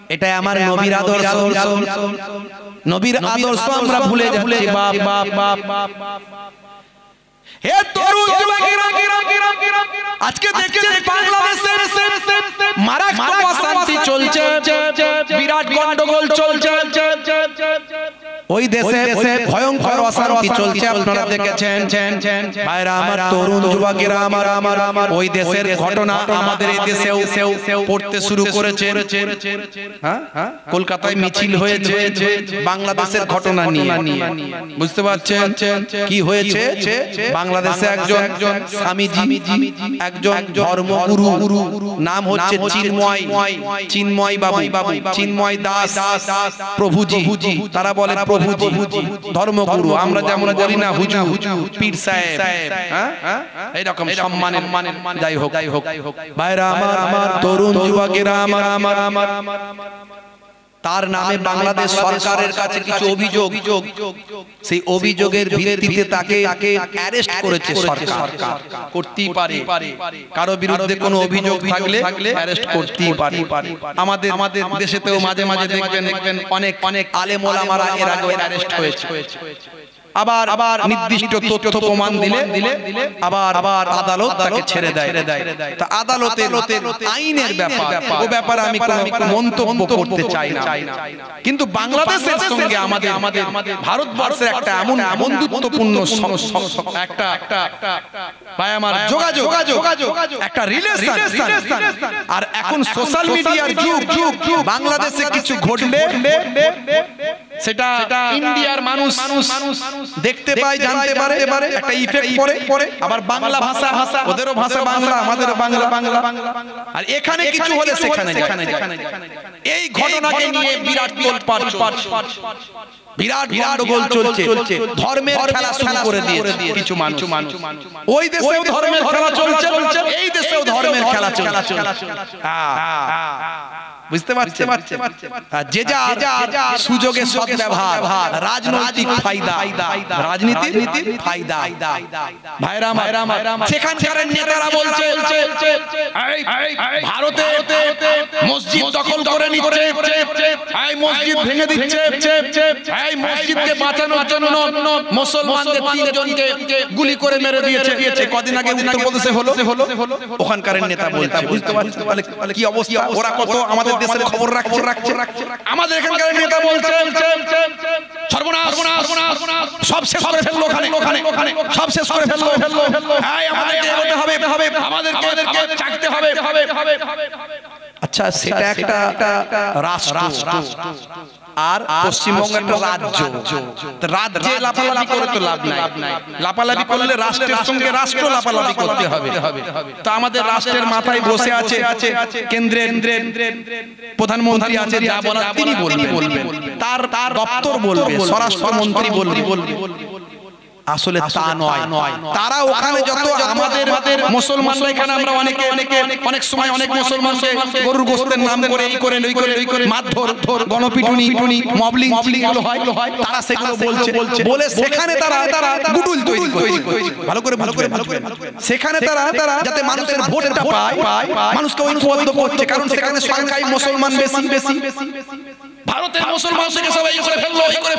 এটাই আমার নবীর আদর্শ নবীর আদর্শ আমরা ভুলে যাচ্ছি বাপ হে তরুণ যুবকেরা আজকে দেখছেন বাংলাদেশে মারাত্মক অশান্তি চলছে বিরাট গন্ডগোল চলছে ওই দেশে ভয়ঙ্কর অশান্তি চলছে আপনারা দেখেছেন ভাইরা আমার তরুণ যুবকেরা আমার ওই দেশের ঘটনা আমাদের এই দেশেও পড়তে শুরু করেছে হ্যাঁ কলকাতায় মিছিল হয়েছে বাংলাদেশের ঘটনা নিয়ে বুঝতে পারছেন কি হয়েছে বাংলাদেশে একজন স্বামীজি একজন ধর্মগুরু নাম হচ্ছে চিন্ময় বাবু চিন্ময় দাস প্রভুজি তারা বলে প্রভুজি ধর্মগুরু আমরা যেমন বলি না হুজুর পীর সাহেব এইরকম সম্মানের যাই হোক ভাইরা আমার তরুণ যুবকেরা আমার তার নামে বাংলাদেশ সরকারের কাছে কিছু অভিযোগ সেই অভিযোগের ভিত্তিতে তাকে অ্যারেস্ট করেছে সরকার করতেই পারে কারো বিরুদ্ধে কোনো অভিযোগ থাকলে অ্যারেস্ট করতেই পারে আমাদের দেশেতেও মাঝে মাঝে দেখবেন অনেক আলেম ওলামারা এর আগে অ্যারেস্ট হয়েছে আবার নির্দিষ্ট তথ্য প্রমাণ দিলে আবার আদালত তাকে ছেড়ে দেয় তা আদালতের আইনের ব্যাপারে আমি কোনো মন্তব্য করতে চাই না কিন্তু বাংলাদেশের সঙ্গে আমাদের ভারতবর্ষের একটা এমন বন্ধুত্বপূর্ণ একটা ভাই আমার যোগাযোগ একটা রিলেশন আর এখন সোশ্যাল মিডিয়ার যুগ বাংলাদেশে কিছু ঘটলে সেটা ইন্ডিয়ার মানুষ দেখতে পায় জানতে পারে একটা ইফেক্ট পড়ে আবার বাংলা ভাষা ওদেরও ভাষা বাংলা আমাদেরও বাংলা আর এখানে কিছু হলে সেখানে এই ঘটনাকে নিয়ে বিরাট তোলপাড় বিরাট গন্ডগোল চলছে ধর্মের খেলা শুরু করে দিয়েছে কিছু মানুষ ওই দেশেও ধর্মের খেলা চলছে এই দেশেও ধর্মের খেলা চলছে বুঝতে পারছেন যে যা সুযোগে সদ্ব্যবহার রাজনৈতিক ফায়দা রাজনীতির ফায়দা ভাইরা সেখানকার নেতারা বলছে ভারতে মসজিদ দখল করে নিচ্ছে এই মসজিদ ভেঙে দিচ্ছে এই মসজিদকে বাঁচানোর জন্য মুসলমানদের তিনজনকে গুলি করে মেরে দিয়েছে কদিন আগে উত্তরপ্রদেশে হলো ওখানকার নেতা বলছে বুঝতে পারছেন কি অবস্থা ওরা কত আমাদের দেশের খবর রাখছে আমাদের এখানকার নেতা বলছে সর্বনাশ সব শেষ করে ফেললো ওখানে সব শেষ করে ফেললো আমাদেরকে এগোতে হবে আমাদেরকে চাকতে হবে আচ্ছা সেটা একটা রাষ্ট্র আর পশ্চিমবঙ্গ একটা রাজ্য রাজ্যে লাফালাফি করে তো লাভ নাই লাফালাফি করলে রাষ্ট্রের সঙ্গে রাষ্ট্র লাফালাফি করতে হবে তো আমাদের রাষ্ট্রের মাথায় বসে আছে কেন্দ্রের প্রধানমন্ত্রী আছে যা বলার তিনি বলবেন তার দপ্তর বলবে স্বরাষ্ট্রমন্ত্রী বলবে আসলে তা নয়। তারা ওখানে যত আমাদের মুসলমানরা এখানে আমরা অনেক সময় অনেক মুসলমানকে গরুর গোশতের নাম করে এই করে ওই করে মারধর গণপিটুনি মবলিং এগুলো হয়, তারা সেগুলো বলে সেখানে তারা গুডুল তৈরি করছে। ভালো করে সেখানে তারা যাতে মানুষের ভোটটা পায়, মানুষকে ঐক্যবদ্ধ করছে, কারণ সেখানে সংখ্যায় মুসলমান বেশি। ভারতের মুসলমান থেকে সবাই করে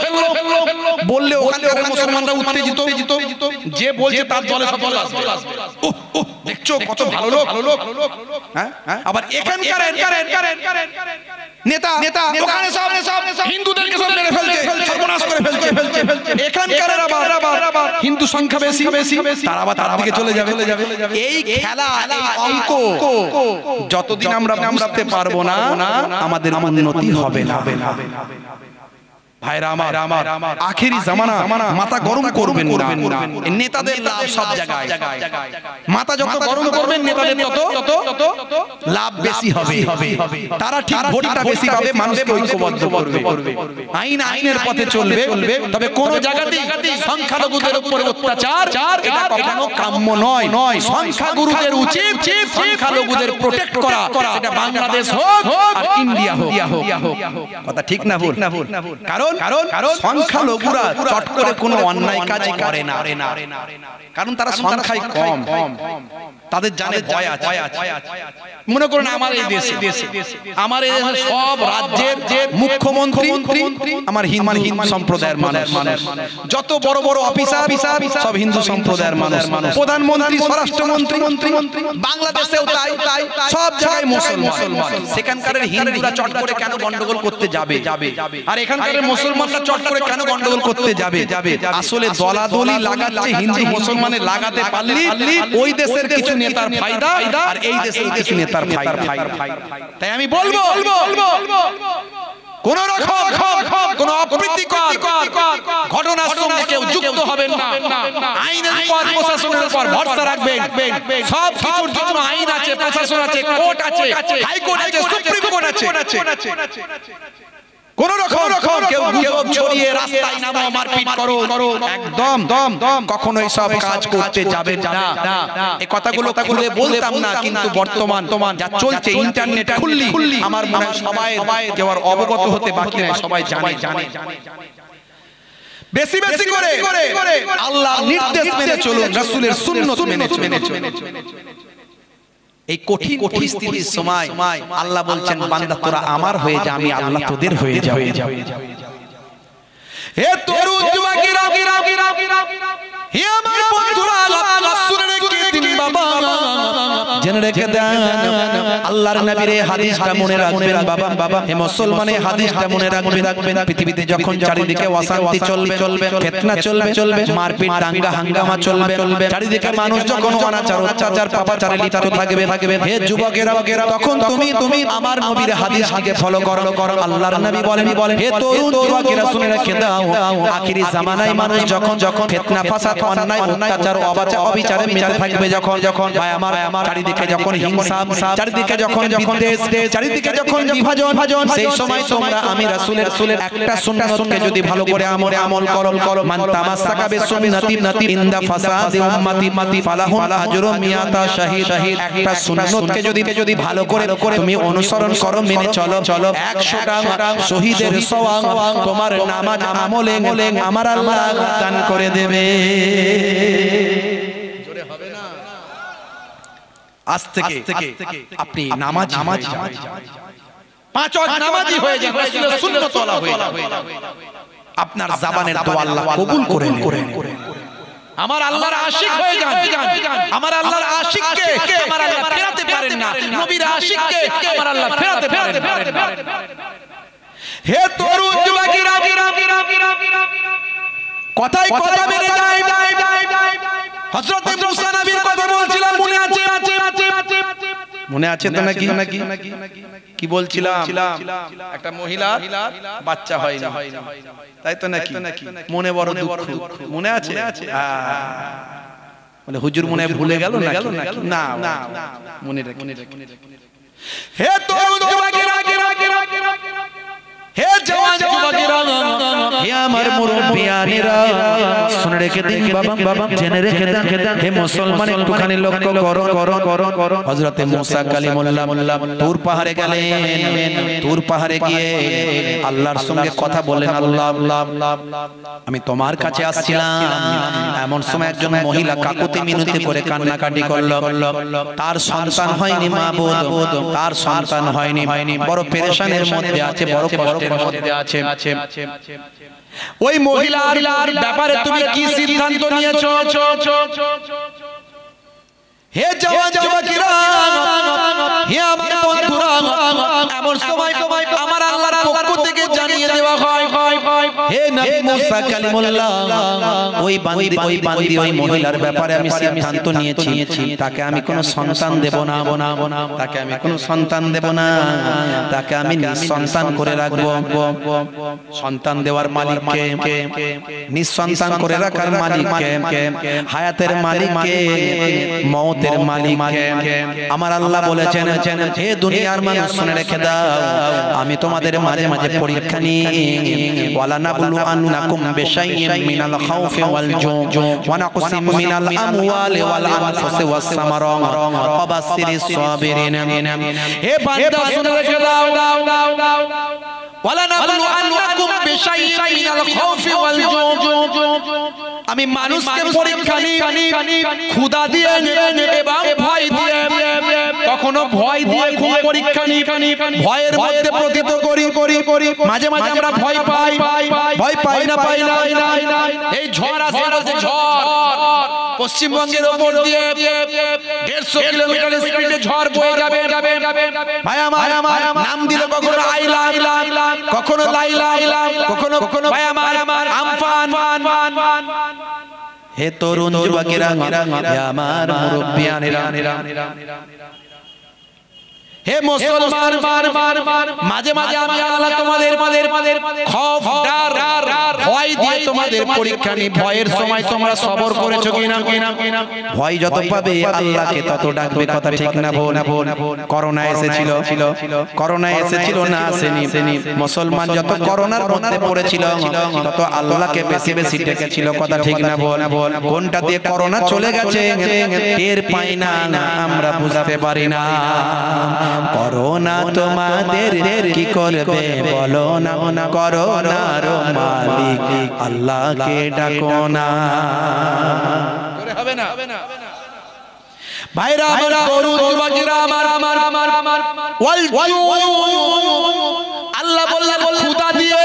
ফেললো বললে ওখানকার মুসলমানরা উত্তেজিত, যে বলছে তার দলে সব আসবে। দেখছো কত ভালো লোক। আবার এখানকার নেতা ওখানে সব হিন্দুদেরকে সব মেরে ফেলছে, সর্বনাশ করে ফেলছে। এখানকার আবার হিন্দু সংখ্যা বেশি, তারা আবার তার দিকে চলে যাবে। এই খেলা, এই অঙ্ক যতদিন আমরা বুঝতে পারবো না, আমাদের উন্নতি হবে না। ভাইরা আমার, আখেরি জামানা, মাথা গরম করবেন না। নেতাদের লাভ সব জায়গায়, মাথা যত গরম করবেন নেতাদের তত লাভ বেশি হবে। তারা ঠিক ভোটটা বেশি পাবে, মানুষকে ঐক্যবদ্ধ করবে, আইনের পথে চলবে। তবে কোন জায়গাতেই সংখ্যালঘুদের উপর অত্যাচার এটা কখনো কাম্য নয়। সংখ্যাগুরুদের উচিত সংখ্যালঘুদের প্রোটেক্ট করা, সেটা বাংলাদেশ হোক আর ইন্ডিয়া হোক। কথা ঠিক না ভুল? কারণ সংখ্যালঘুরা চট করে কোনো অন্যায় কাজ করে না, কারণ তারা সংখ্যায় কম, তাদের জানে ভয় আছে। মনে করুন আমার এই দেশে সব রাজ্যের মুখ্যমন্ত্রী আমার হিন্দু সম্প্রদায়ের মানুষ, যত বড় বড় অফিসার সব হিন্দু সম্প্রদায়ের মানুষ, প্রধানমন্ত্রী, স্বরাষ্ট্রমন্ত্রী, বাংলাদেশেও তাই, সব জায়গায় মুসলমান। সেখানকার হিন্দুরা চট করে কেন গন্ডগোল করতে যাবে, আর এখানকার মুসলমানরা চট করে কেন গন্ডগোল করতে যাবে? আসলে দলাদলি লাগাচ্ছে, হিন্দু মুসলমানে লাগাতে পারলে ওই দেশের কিছু নেতার ফায়দা আর এই দেশের কিছু নেতার ফায়দা। তাই আমি বলবো কোন রকম কোন অপ্রীতিকর ঘটনার সঙ্গে কেউ যুক্ত হবেন না। আইনের উপর, প্রশাসনের উপর ভরসা রাখবেন। সব কিছুর জন্য আইন আছে, প্রশাসন আছে, কোর্ট আছে, হাইকোর্ট আছে, সুপ্রিম কোর্ট আছে। কোন রকম কেউ গুজব ছড়িয়ে রাস্তায় নামো, মারপিট করো, একদম কখনোই সব কাজ করতে যাবেন না। এই কথাগুলো খুলে বলতাম না, কিন্তু বর্তমান যা চলছে ইন্টারনেট খুললি আমার মনে হয় সবাই কেউ আর অবগত হতে বাকি নাই, সবাই জানে। বেশি করে আল্লাহর নির্দেশ মেনে চলুন, রাসূলের সুন্নাত মেনে চলুন। এই কঠিন পরিস্থিতির সময় আল্লাহ বলছেন, বান্দা তোরা আমার হয়ে যা, আমি আল্লাহ তোদের হয়ে যাব। হে তরুণ যুবকেরা, হে আমার বন্ধুরা, শুনে রেখে দিন বাবা, জেনে রেখে দেন, আল্লাহর নবীর এই হাদিসটা মনে রাখবেন বাবা। হে মুসলমান, এই হাদিসটা মনে রাখবেন। পৃথিবীতে যখন চারিদিকে অশান্তি চলবে, ফিতনা চলবে, মারপিট, দাঙ্গা হাঙ্গামা চলবে, চারিদিকে মানুষ যখন অনাচার, অত্যাচার, পাপাচারে লিপ্ত থাকবে, হে যুবকেরা, তখন তুমি আমার নবীর হাদিসকে ফলো করো। আল্লাহর নবী বলেন, হে তরুণ যুবকেরা, শুনে রেখে দাও, আখিরি জামানায় মানুষ যখন ফিতনা, ফাসাদ, অন্যায়, অত্যাচার, অবিচারে মেতে থাকবে, যখন ভাই আমার চারিদিকে যখন হিংসা, চারিদিকে যখন বিদ্বেষ, চারিদিকে যখন বিভাজন, সেই সময় তোমরা আমি রাসূলের একটা সুন্নাতকে যদি ভালো করে আমল করো, মান তামাসসাকা বিসুন্নতি ইনদা ফাসাদি উম্মতি ফালাহুল আজরু মিয়াতা শাহীদ। একটা সুন্নাতকে যদি ভালো করে তুমি অনুসরণ করো, মেনে চলো, 100টা শহীদের সওয়াব তোমার নামাজ আমলে আমার আল্লাহ দান করে দেবে। জোরে হবে না? আজ থেকে আপনি নামাজি 5 ওয়াক্ত নামাজি হয়ে যান, রাসূলের সুন্নাত ওয়ালা হয়ে যান। আপনার জবানের দোয়া আল্লাহ কবুল করে নেন। আমার আল্লাহর আশিক হয়ে যান। আমার আল্লাহর আশিককে আমার আল্লাহ ফেরাতে পারেন না, নবীর আশিককে আমার আল্লাহ ফেরাতে পারেন না। হে তরুণ যুবকেরা, কথায় কথা বেড়ে যায়। হযরত মুসা নবীর কথা বলছিলাম, মনে আছে তো নাকি? কি বলছিলাম? একটা মহিলা বাচ্চা হয়নি, তাই তো নাকি? মনে বড় দুঃখ, মনে আছে? বলে হুজুর মনে ভুলে গেল না, মনে রাখি। হে তরুণ যুবকেরা, হে জওয়ান যুবকেরা, হে আমার মুরব্বিয়ানেরা শুনে রেখে দিন বাবা জেনে রেখে দেন হে মুসলমান একটুখানি লক্ষ্য করো হযরতে মুসা কালিমুল্লাহ তুর পাহাড়ে গেলেন তুর পাহাড়ে গিয়ে আল্লাহর সঙ্গে কথা বলেন আল্লাহ আমি তোমার কাছে আসছিলাম এমন সময় একজন মহিলা কাকুতি মিনতি করে কান্নাকাটি করলো তার সন্তান হয়নি মাবুদ তার সন্তান হয়নি বড় পেরেশানির মধ্যে আছে বড় কষ্টের মধ্যে আছে ওই মহিলার ব্যাপারে তুমি কি সিদ্ধান্ত নিয়েছো হে জওয়ান যুবকেরা হে আমার বন্ধুরা এমন সময় আমার আল্লাহর পক্ষ থেকে জানিয়ে দেওয়া হয় হে নবী মুসা কালিমুল্লাহ ওই বান্দি ওই মহিলার ব্যাপারে আমি সিদ্ধান্ত নিয়েছি তাকে আমি কোনো সন্তান দেব না তাকে আমি কোনো সন্তান দেব না তাকে আমি নিঃসন্তান করে রাখবো সন্তান দেওয়ার মালিককে নিঃসন্তান করে রাখার মালিককে হায়াতের মালিককে মওতের মালিককে আমার আল্লাহ বলেছেন হে দুনিয়ার মানুষ শুনে রেখে দাও আমি তোমাদের মাঝে মাঝে পরীক্ষা নিই ওয়ালা নাবলু আন্নাকুম বিশাইইন মিনাল খাউফি ওয়াল জু' ওয়া নাকসিম মিনাল আমওয়ালি ওয়াল আনফুসি ওয়াস সামারাত ওয়া বাশশিরিস সাবিরিন হে বান্দা শুনে রেখে দাও ওয়ালা নাবলু আন্নাকুম বিশাইইন মিনাল খাউফি ওয়াল জু' আমি মানুষকে পরীক্ষা নিই ক্ষুধা দিয়ে এবং ভয় দিয়ে কখনো ভয় দিয়ে খুব পরীক্ষা নিই ভয়ের মধ্যে প্রতীত করি মাঝে মাঝে আমরা ভয় পাই না এই ঝড় আসে বলছে ঝড় পশ্চিমবঙ্গের উপর দিয়ে 150 কিলোমিটার স্পিডে ঝড় বয়ে যাবে ভাই আমার নাম দিলে কখনো আইলা কখনো লাইলা কখনো ভাই আমার আমফান হে তরুণ যুবকেরা হে আমার মুরব্বিয়ানেরা হে মুসলমান মাঝে মাঝে আমি আল্লাহ তোমাদের খৌফ ডর ভয় দিয়ে তোমাদের পরীক্ষা নি ভয়ের সময় তোমরা সবর করেছো কিনা ভয় যত পাবে আল্লাহকে তত ডাকবে কথা ঠিক না বল করোনা এসেছিল না আসেনি মুসলমান যত করোনার মধ্যে পড়েছিল তত আল্লাহকে বেশি বেশি ডেকেছিল কথা ঠিক না বল কোনটা দিয়ে করোনা চলে গেছে টের পাই না আমরা বুঝতে পারি না করোনা তোমাদের কি করবে বলো না করোনার মালিক আল্লাহকে ডাকো না হবে না ভাইরা আমার তরুণ যুবকেরা আমার ওয়াল আল্লাহ বললেন ক্ষুধা দিয়ে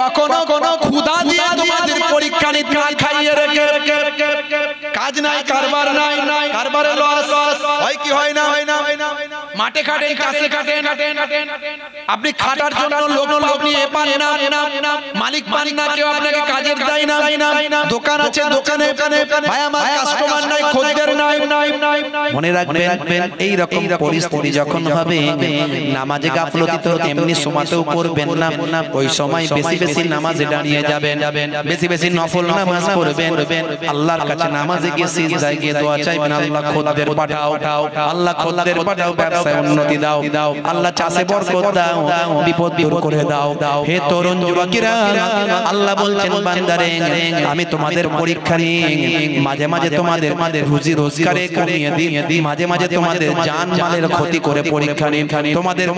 কখনো ক্ষুধা দিয়ে তোমাদের পরীক্ষা নিতে খাইয়ে রেখে কাজ নাই কারবারে লস হয় কি হয় না মাঠে খাটেন কাছে খাটেন আপনি খাটার জন্য লোক আপনি পান না মালিক পান না কেউ আপনাকে কাজের দেয় না দোকান আছে দোকানে ভাই আমার কাস্টমার নাই খদ্দের নাই মনে রাখবেন এই রকম পরিস্থিতি যখন হবে নামাজে গাফলতি তো এমনি সময়তেও পড়বেন না ওই সময় বেশি বেশি নামাজে দাঁড়িয়ে যাবেন বেশি বেশি নফল নামাজ পড়বেন আল্লাহর কাছে নামাজে গিয়ে সিজদায় গিয়ে দোয়া চাইবেন আল্লাহ খদ্দের পাঠাও আল্লাহ খদ্দের পাঠাও ব্যবসায় উন্নতি দাও আল্লাহ চাষে বরকত দাও বিপদ দূর করে দাও হে তরুণ যুবকেরা আল্লাহ বলছেন বান্দারে আমি তোমাদের পরীক্ষা নিই মাঝে মাঝে তোমাদের রুজি রোজগারে কমিয়ে দিই মাঝে মাঝে তোমাদের জান মালের ক্ষতি করে পরীক্ষা নিই তোমাদের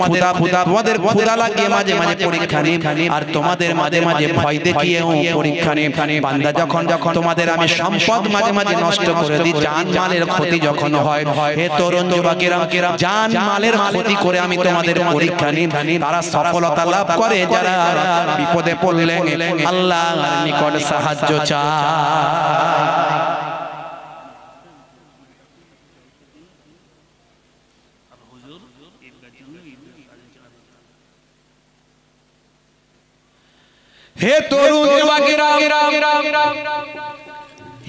ক্ষুধা লাগিয়ে মাঝে মাঝে পরীক্ষা নিই আর তোমাদের মাঝে মাঝে ভয় দেখিয়েও পরীক্ষা নিই বান্দা যখন তোমাদের আমি সম্পদ মাঝে মাঝে নষ্ট করে দিই জান মালের ক্ষতি যখন হয় হে তরুণ যুবকেরা জান মালের ক্ষতি করে আমি তোমাদের পরীক্ষা নিই তারা সফলতা লাভ করে যারা বিপদে পড়লে আল্লাহর নিকট সাহায্য চায় হে তরুণ যুবকেরা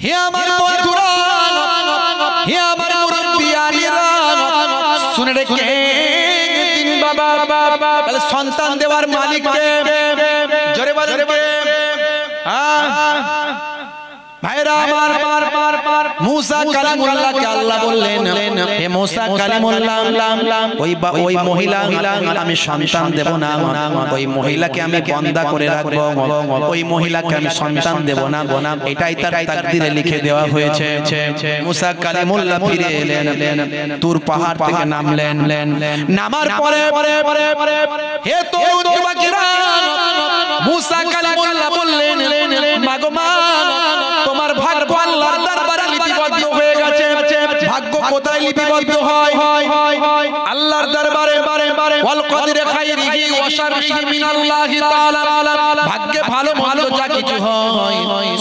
হে আমার বন্ধুরা হে আমার মুরব্বিয়ানেরা শুনে রেখে দিন বাবা তাহলে সন্তান দেওয়ার মালিককে জোরে বলেন কে ভাইরা আমার মুসা কালিমুল্লাহকে আল্লাহ বললেন, হে মুসা কালিমুল্লাহ, ওই মহিলা আমি সন্তান দেব না, ওই মহিলাকে আমি বন্দা করে রাখবো, ওই মহিলাকে আমি সন্তান দেব না, এটাই তার তাকদীরে লিখে দেওয়া হয়েছে। মুসা কালিমুল্লাহ ফিরে এলেন, তুর পাহাড় থেকে নামলেন। নামার পরে হে তরুণ যুবকেরা, মুসা কালিমুল্লাহ বললেন, মাগো মা, তোমার ভাগ্য আল্লাহর দরবারে লিপিবদ্ধ হয়ে গেছে। ভাগ্য কোথায় লিপিবদ্ধ হয়? আল্লাহর দরবারে। ওয়াল কদরে খাইরিহি ওয়া শাররিহি মিনাল্লাহি তাআলা। ভাগ্যে ভালো মন্দ যা কিছু হয়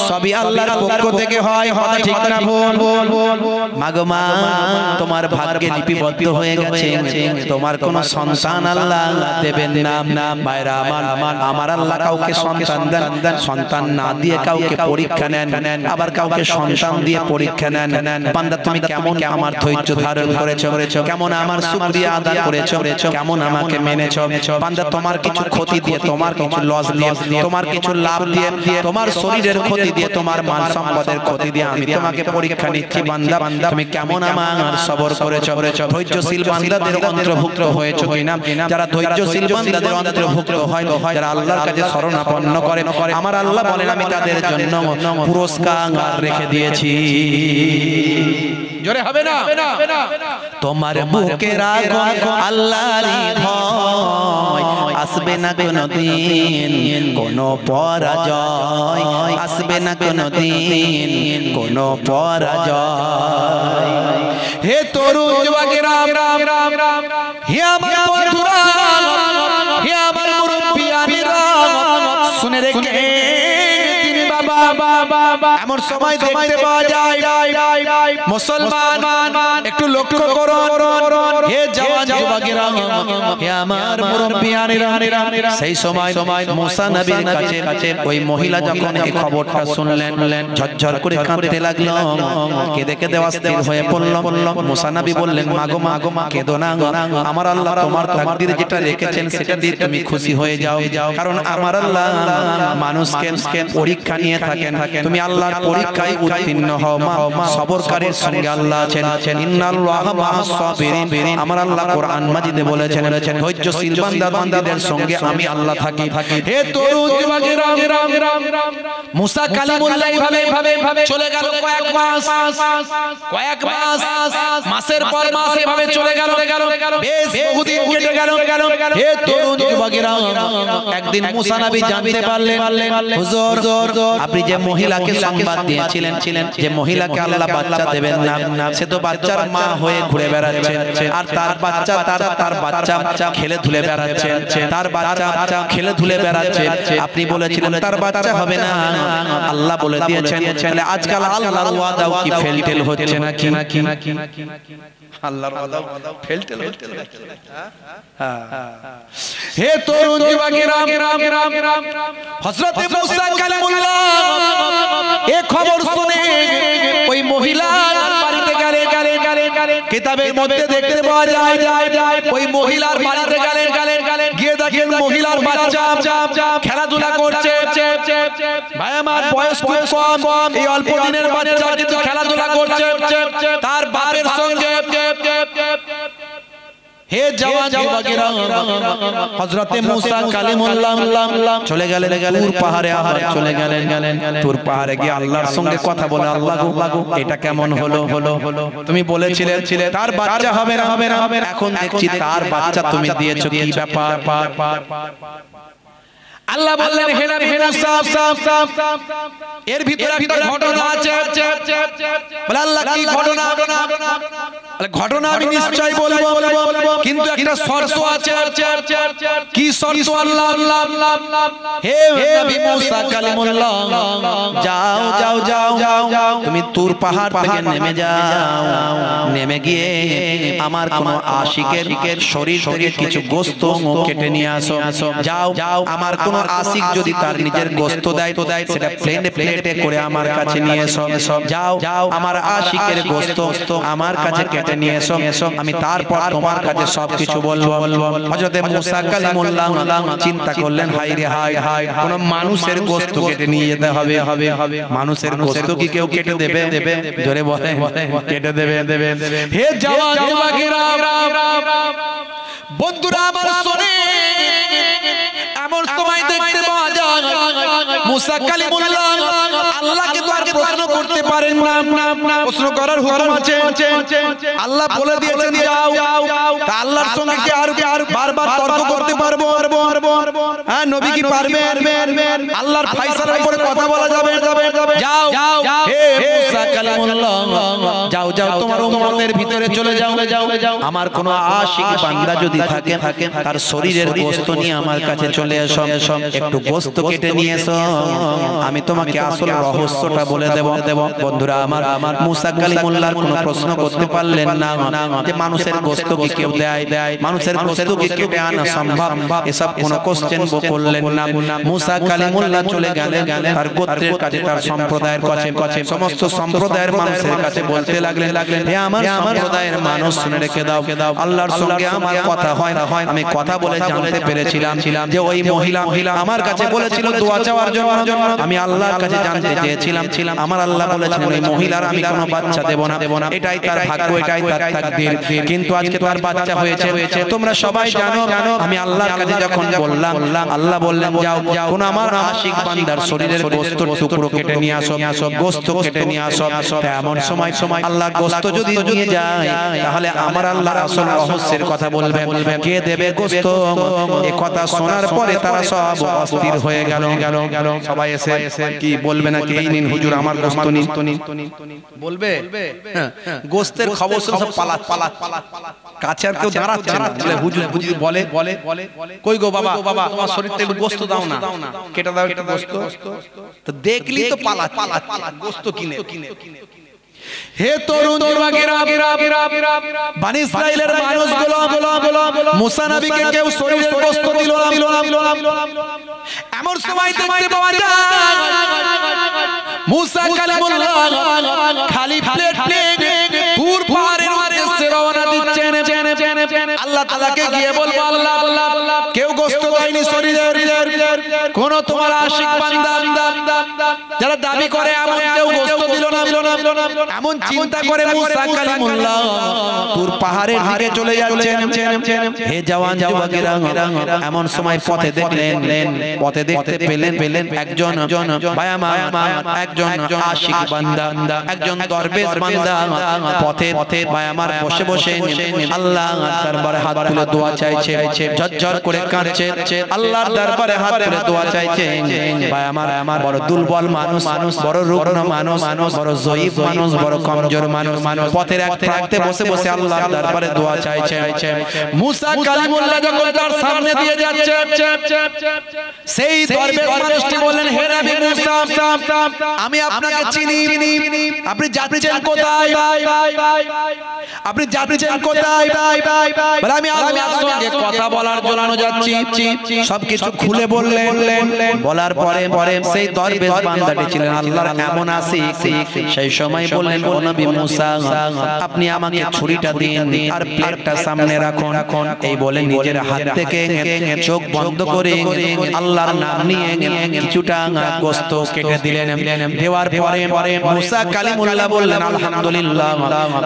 সবই আল্লাহর পক্ষ থেকে হয়। কথা ঠিক না ভুল? মাগো মা, তোমার ভাগ্যে লিপিবদ্ধ হয়ে গেছে, তোমার কোনো সন্তান আল্লাহ দেবেন না। ভাইরা আমার আল্লাহ কাউকে সন্তান দেন, সন্তান না দিয়ে কাউকে পরীক্ষা নেন, আবার কাউকে সন্তান দিয়ে পরীক্ষা নেন। বান্দা তুমি কেমন আমার ধৈর্য ধারণ করেছো, কেমন আমার শুকরিয়া আদায় করেছো, কেমন আমাকে মেনেছো। বান্দা তোমার কিছু ক্ষতি দিয়ে, তোমার কিছু লস দিয়ে, তোমার কিছু লাভ দিয়ে, তোমার শরীরের ক্ষতি দিয়ে, তোমার মান সম্পদের ক্ষতি দিয়ে আমি তোমাকে পরীক্ষা নিচ্ছি। বান্দা তুমি কেমন আমার সবর করেছো। ধৈর্যশীল বান্দাদের অন্তর্ভুক্ত হয়েছো কিনা? যারা ধৈর্যশীল বান্দাদের অন্তর্ভুক্ত হয়, যারা আল্লাহর কাছে শরণাপন্ন করে, আমার আল্লাহ বলেন আমি তাদের জন্য পুরস্কার রেখে দিয়েছি। জোরে হবে না? তোমার বুকে রাখো আল্লাহরই ভয়, আসবে না কোনদিন কোনো পরাজয়, আসবে না কোনদিন কোনো পরাজয়। হে তরুণ যুবকেরা, হে আমার বন্ধুরা, হে আমার মুরব্বিয়ানেরা, শুনে রেখে এমন সময় দেখতে পাওয়া যায় মুসলমান, একটু লক্ষ্য করো, হে জওয়ান যুবকেরা, হে আমার মুরব্বিয়ানেরা, সেই সময় মুসা নবীর কাছে ওই মহিলা যখন এই খবরটা শুনলেন, ঝরঝর করে কাঁদতে লাগলো, কেঁদে কেঁদে অস্থির হয়ে পড়ল। মুসা নবী বললেন, মাগো মা, কেঁদো না, আমার আল্লাহ তোমার তাকদীরে যেটা রেখেছেন সেটা দিয়ে তুমি খুশি হয়ে যাও। কারণ আমার আল্লাহ মানুষকে পরীক্ষা নিয়ে থাকেন, তুমি আল্লাহর পরীক্ষায় উত্তীর্ণ হও। মা, সবরকারীর সঙ্গে আল্লাহ আছেন। ইন্নাল্লাহা মাআস সাবিরিন, আমার আল্লাহ কোরআন মাজিদে বলেছেন, ধৈর্যশীল বান্দাদের সঙ্গে আমি আল্লাহ থাকি। হে তরুণ যুবকেরা, মুসা কালিমুল্লাহ এইভাবে চলে গেল কয়েক মাস, মাসের পর মাস এভাবে চলে গেল, বেশ বহুদিন কেটে গেল। হে তরুণ যুবকেরা, একদিন মুসা নবী জানতে পারলেন, হুজুর আপনি যে মহিলাকে সংবাদ দিয়েছিলেন যে মহিলাকে আল্লাহ বাচ্চা দেবেন না, সে তো বাচ্চার মা হয়ে ঘুরে বেড়াচ্ছে, আর তার বাচ্চা খেলে ধুলে বেড়াচ্ছে, তার বাচ্চা খেলে ধুলে বেড়াচ্ছে। আপনি বলেছিলেন তার বাচ্চা হবে না, আল্লাহ বলে দিয়েছেন। তাহলে আজকাল আল্লাহর ওয়াদাও কি ফেলটেল হচ্ছে নাকি? আল্লাহর ওয়াদাও ফেলটেল হচ্ছে। হে তরুণ যুবকেরা, হযরত মুসা কালিমুল্লাহ এই খবর শুনে ওই মহিলার বাড়িতে গেলেন। কিতাবের মধ্যে দেখতে পাওয়া যায় ওই মহিলার বাড়িতে গেলেন, গিয়ে দেখেন মহিলার বাচ্চা খেলাধুলা করছে। ভাই আমার বয়স খুব কম, এই অল্প দিনের বাচ্চা কিন্তু খেলাধুলা করছে তার বাপের সঙ্গে। হে জওয়ান যুবকেরা, হযরত মুসা কালিমুল্লাহ চলে গেলেন তুর পাহাড়ে, আবার চলে গেলেন। তুর পাহাড়ে গিয়ে আল্লাহর সঙ্গে কথা বলে, আল্লাহ গো এটা কেমন হলো? তুমি বলেছিলে তার বাচ্চা হবে না, এখন দেখছি তার বাচ্চা তুমি দিয়েছো, কি ব্যাপার? আল্লাহ বললেন, হে নবী মুসা, এর ভিতরে একটা ঘটনা আছে। বলে আল্লাহ কি ঘটনা? ঘটনা আমি নিশ্চয় বলবো, কিন্তু একটা শর্ত আছে। কি শর্ত? আল্লাহ, হে নবী মুসা কালিমুল্লাহ, যাও তুমি তুর পাহাড় থেকে নেমে যাও, নেমে গিয়ে আমার কোন আশিকের শরীর থেকে কিছু গোশত কেটে নিয়ে আসো। যাও, আমার কোন কোনো আশিক যদি তার নিজের গোশত দেয় সেটা প্লেটে করে আমার কাছে নিয়ে এসো। যাও আমার আশিকের গোশত আমার কাছে কেটে নিয়ে এসো, আমি তারপর তোমার কাছে সবকিছু বলবো। হযরত মুসা কালিমুল্লাহ চিন্তা করলেন, হায় রে হায়, কোন মানুষের গোশত কেটে নিয়ে যেতে হবে। মানুষের গোশত কি কেউ কেটে দেবে? জোরে বলেন, কেটে দেবে? হে জওয়ান যুবকেরা, বন্ধুরা আমার শুনে, এমন সময় দেখতে পাওয়া যায় মুসা কালিমুল্লাহ আল্লাহকে তো আর প্রশ্ন করতে পারেন না, প্রশ্ন করার হুকুম আছে। আল্লাহ বলে দিয়েছেন যাও। তা আল্লাহর সঙ্গে কি আর বারবার তর্ক করতে পারবো? হ্যাঁ, নবী কি পারবেন? আল্লাহর ফয়সালার উপরে কথা বলা যাবে? যাও হে মুসা কালিমুল্লাহ, যাও তোমার উম্মতের ভিতরে চলে যাও। আমার কোন আশিক বান্দা যদি থাকে তার শরীরের গোশত নিয়ে আমার কাছে চলে এসো, একটু গোশত কেটে নিয়ে এসো, আমি তোমাকে আসল রহস্যটা বলে দেব। বন্ধুরা আমার, মুসা কালিমুল্লাহর কোনো প্রশ্ন করতে পারলেন না যে মানুষের গোশত কি কেউ দেয়, মানুষের গোশত কি কেটে আনা সম্ভব, এসব কোনো কোশ্চেন করলেন না। মুসা কালিমুল্লাহ চলে গেলেন তার গোত্রের কাছে, তার সম্প্রদায়ের কাছে, সমস্ত সম্প্রদায়ের মানুষের কাছে বলতে লাগলেন, হে আমার সম্প্রদায়ের মানুষ শুনে রেখে দাও, আল্লাহর সঙ্গে আমার কথা হয়। আমি কথা বলে জানতে পেরেছিলাম যে ওই মহিলা আমার কাছে বলেছিল দোয়া চাওয়ার জন্য। আমি আল্লাহর কাছে জানতে চেয়েছিলাম, আমার আল্লাহ বলেছেন ওই মহিলার আমি কোনো বাচ্চা দেব না, এটাই তার ভাগ্য, এটাই তার তাকদীর। কিন্তু আজকে তার বাচ্চা হয়েছে। তোমরা সবাই জানো আমি আল্লাহর কাছে যখন বললাম, আল্লাহ বললেন যাও কোন আমার আশিক বান্দার শরীরের গোশত টুকরো কেটে নিয়ে আসো, গোশত কেটে নিয়ে আসো। এমন সময় আল্লাহ গোশত যদি নিয়ে যায় তাহলে আমার আল্লাহর আসল রহস্যের কথা বলবে, কে দেবে গোশত। এই কথা শোনার পরে তারা সব অস্থির হয়ে গেল। সবাই এসে কি বলবে না, এই নিন হুজুর আমার গোশত নিন, বলবে। গোশতের খবর শুনে সব পালাত কাছে আর কেউ দাঁড়াচ্ছে না। হুজুর বলে কই গো বাবা, তোমার শরীরতে একটু গোশত দাও না, কেটে দাও একটু গোশত। তো দেখলি তো পালাত গোশত কিনে। হে তরুণ যুবকেরা, বনি ইসরাইলের মানুষগুলো মুসা নবীকে কেউ শরীরের গোশত দিল না। এমন সময় দেখতে পাওয়া যায় মুসা কালিমুল্লাহ খালি প্লেট নিয়ে তুর পাহাড়ের উদ্দেশ্যে রওনা দিচ্ছেন। আল্লাহ তাআলাকে গিয়ে বলবো, আল্লাহ কেউ গোশত দেয়নি শরীরের, কোন তোমার আশিক বান্দা যারা দাবি করে এমন কেউ গোশত দিল না। এমন চিন্তা করে মুসা কালিমুল্লাহ তুর পাহাড়ের দিকে চলে যাচ্ছেন। হে জওয়ান যুবকেরা, এমন সময় পথে দেখতে পেলেন একজন বায়ামা, একজন আশিক বান্দা, একজন দরবেশ বান্দা পথে বায়ামার বসে আল্লাহর দরবারে হাত তুলে দোয়া চাইছে, ঝরঝর করে কাঁদছে, আল্লাহর দরবারে হাত তুলে দোয়া চাইছে। বায়ামার বড় দুর্বল মানুষ, বড় রুগ্ন মানুষ, বড় জয়ীফ মানুষ, বড় কমজোর মানুষ, পথের এক প্রান্তে বসে আল্লাহর দরবারে দোয়া চাইছে। মুসা কালিমুল্লাহ যখন তার সামনে দিয়ে যাচ্ছে, সেই দরবেশ মানুষটি বললেন, হে নবী মুসা, আমি আপনাকে চিনি, আপনি যাচ্ছেন কোথায়? আপনি যাচ্ছেন কোথায়? বলে আমি আল্লাহর সঙ্গে কথা বলার জন্য যাচ্ছি। সবকিছু খুলে বললেন। বলার পরে সেই দরবেশ বান্দাটি ছিলেন আল্লাহর এমন আশিক। সেই সময় বললেন, ও নবী মুসা, আপনি আমাকে ছুরিটা দিন আর প্লেটটা সামনে রাখুন। এই বলে নিজের হাত থেকে চোখ বন্ধ করে আল্লাহর নাম নিয়ে কিছুটা গোশত কেটে দিলেন। দেওয়ার পরে মুসা কালিমুল্লাহ বললেন, আলহামদুলিল্লাহ,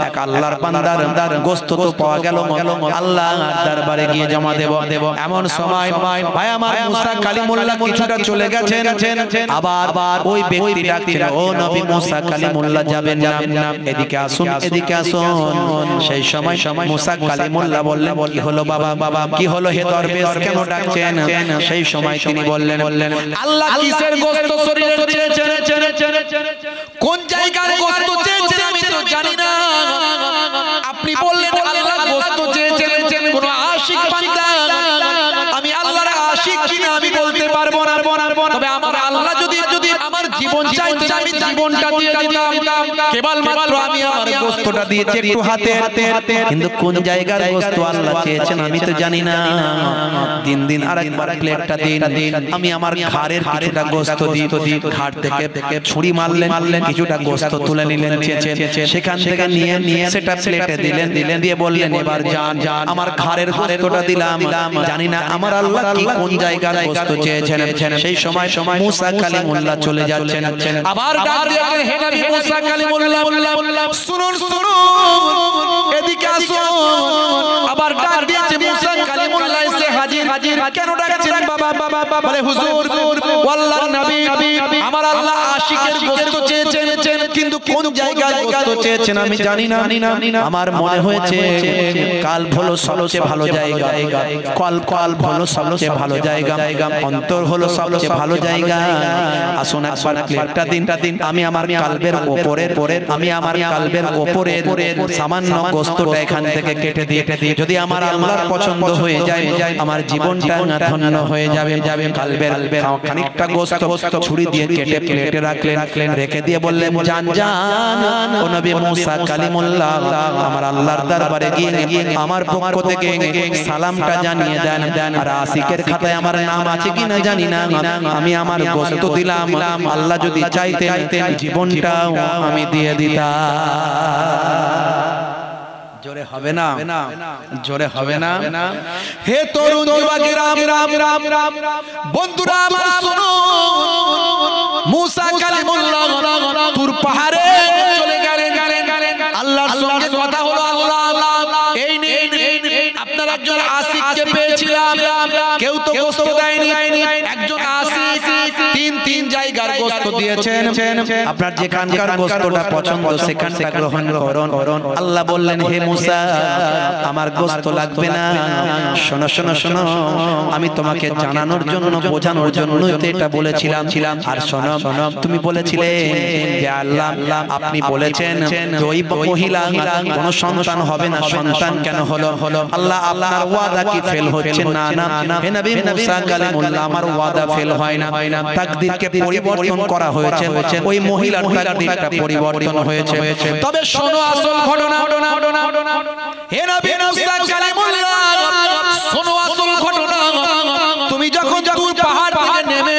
এক আল্লাহর বান্দার গোশত তো পাওয়া গেল, আল্লাহর দরবারে গিয়ে জমা দেব। এমন সময় ভাই আমার মুসা কালিমুল্লাহ কিছুটা চলে গেছেন, আবার ওই ব্যক্তি ডাকছিল, ও নবী মুসা কালিমুল্লাহ যাবেন না, এদিকে আসুন, এদিকে আসুন। সেই সময় মুসা কালিমুল্লাহ বললেন, কি হলো বাবা, কি হলো হে দরবেশ, কেন ডাকছেন? সেই সময় তিনি বললেন, আল্লাহ কিসের গোশত শরীরে চেয়েছেন, কোন জায়গার গোশত চেয়েছেন আমি তো জানি না। আপনি বললেন আল্লাহ গোশত চেয়েছেন কোন আশিক বান্দা, আমি আল্লাহর আশিক কিনা আমি বলতে পারবো না। তবে আমার আল্লাহ যদি আমার জীবন চাইতেন আমি জীবনটা দিয়ে দিতাম। কেবলমাত্র আমি আমার গোশতটা দিয়েছি একটু হাতে, কিন্তু কোন জায়গার গোশত আল্লাহ চেয়েছেন আমি তো জানি না। দিন দিন আরেকবার প্লেটটা দিন, আমি আমার ঘাড়ের কিছুটা গোশত দিই, ঘাড় থেকে ছুরি মারলেন, কিছুটা গোশত তুলে নিলেন, সেখান থেকে নিয়ে সেটা প্লেটে দিলেন, দিয়ে বললেন এবার যান, আমার ঘাড়ের গোশতটা দিলাম। জানি না আমার আল্লাহ কি কোন জায়গার গোশত চেয়েছেন। সেই সময় মুসা কালিমুল্লাহ চলে যাচ্ছেন, আবার ডাক দিয়ে বলেন, হে নবী মুসা কালিমুল্লাহ, শুনুন শুনুন, এদিকে আসুন। আবার ডাক দিয়েছে মুসা কালিমুল্লাহ এসে হাজির। কেন ডাকছেন বাবা? বলে হুজুর, আল্লাহর নবী, আমার আল্লাহ আশিকের গোশত চেয়েছেন, কিন্তু কোন জায়গার গোশত চেয়েছেন আমি জানি না। আমার মনে হয়েছে কাল হলো সবচেয়ে ভালো জায়গা, কাল হলো সবচেয়ে ভালো জায়গা, অন্তর হলো সবচেয়ে ভালো জায়গা। আসুন একবার প্লেটটা দিন, আমি আমার কালবের ওপরের সামান্য গোশতটা এখান থেকে কেটে দিয়ে, যদি আমার আল্লাহর পছন্দ হয়ে যায় আমার জীবনটা ধন্য হয়ে যাবে। কালবের খানিকটা গোশত ছুরি দিয়ে কেটে প্লেটে রাখলেন, রেখে দিয়ে বললেন জান ও নবী মুসা কালিমুল্লাহ, আমার আল্লাহর দরবারে গিয়ে আমার পক্ষ থেকে সালামটা জানিয়ে দেন। আর আশিকের খাতায় আমার নাম আছে কিনা জানি না, আমি আমার গোশত দিলাম, আল্লাহ যদি চাইতেন জীবনটাও আমি দিয়ে দিতাম। জোরে হবে না, জোরে হবে না। হে তরুণ যুবকেরা, বন্ধুরা আমার শুনো, মুসা কালিমুল্লাহ তুর পাহাড়ে চলে গেলেন, আল্লাহর সঙ্গে কথা হলো। আল্লাহ এই আপনার একজন আশিককে পেয়েছিলাম, কেউ তো গোশত দেয়নি, একজন আশিক তিন জায়গার গোশত দিয়েছেন, আপনার যেখানকার গোশতটা পছন্দ সেখানটা গ্রহণ করুন। আল্লাহ বললেন হে মুসা আমার গোশত লাগবে না, শোনো শোনো শোনো, আমি তোমাকে জানানোর জন্য বোঝানোর জন্যই তো এটা বলেছিলাম। আর শোনো, তুমি বলেছিলে যে আল্লাহ আপনি বলেছেন যে ওই মহিলা কোনো সন্তান হবে না, সন্তান কেন হলো? আল্লাহ আপনার ওয়াদা কি ফেল হচ্ছে? না না হে নবী মুসা কালিমুল্লাহ, আমার ওয়াদা ফেল হয় না, তাকদীরকে পরিবর্তন করা হয়েছে, ওই মহিলার তাকদীরটা পরিবর্তন হয়েছে। তবে শোনো আসল ঘটনা, হে নবী মুসা কালিমুল্লাহ শোনো আসল ঘটনা। তুমি যখন তুর পাহাড় থেকে নেমে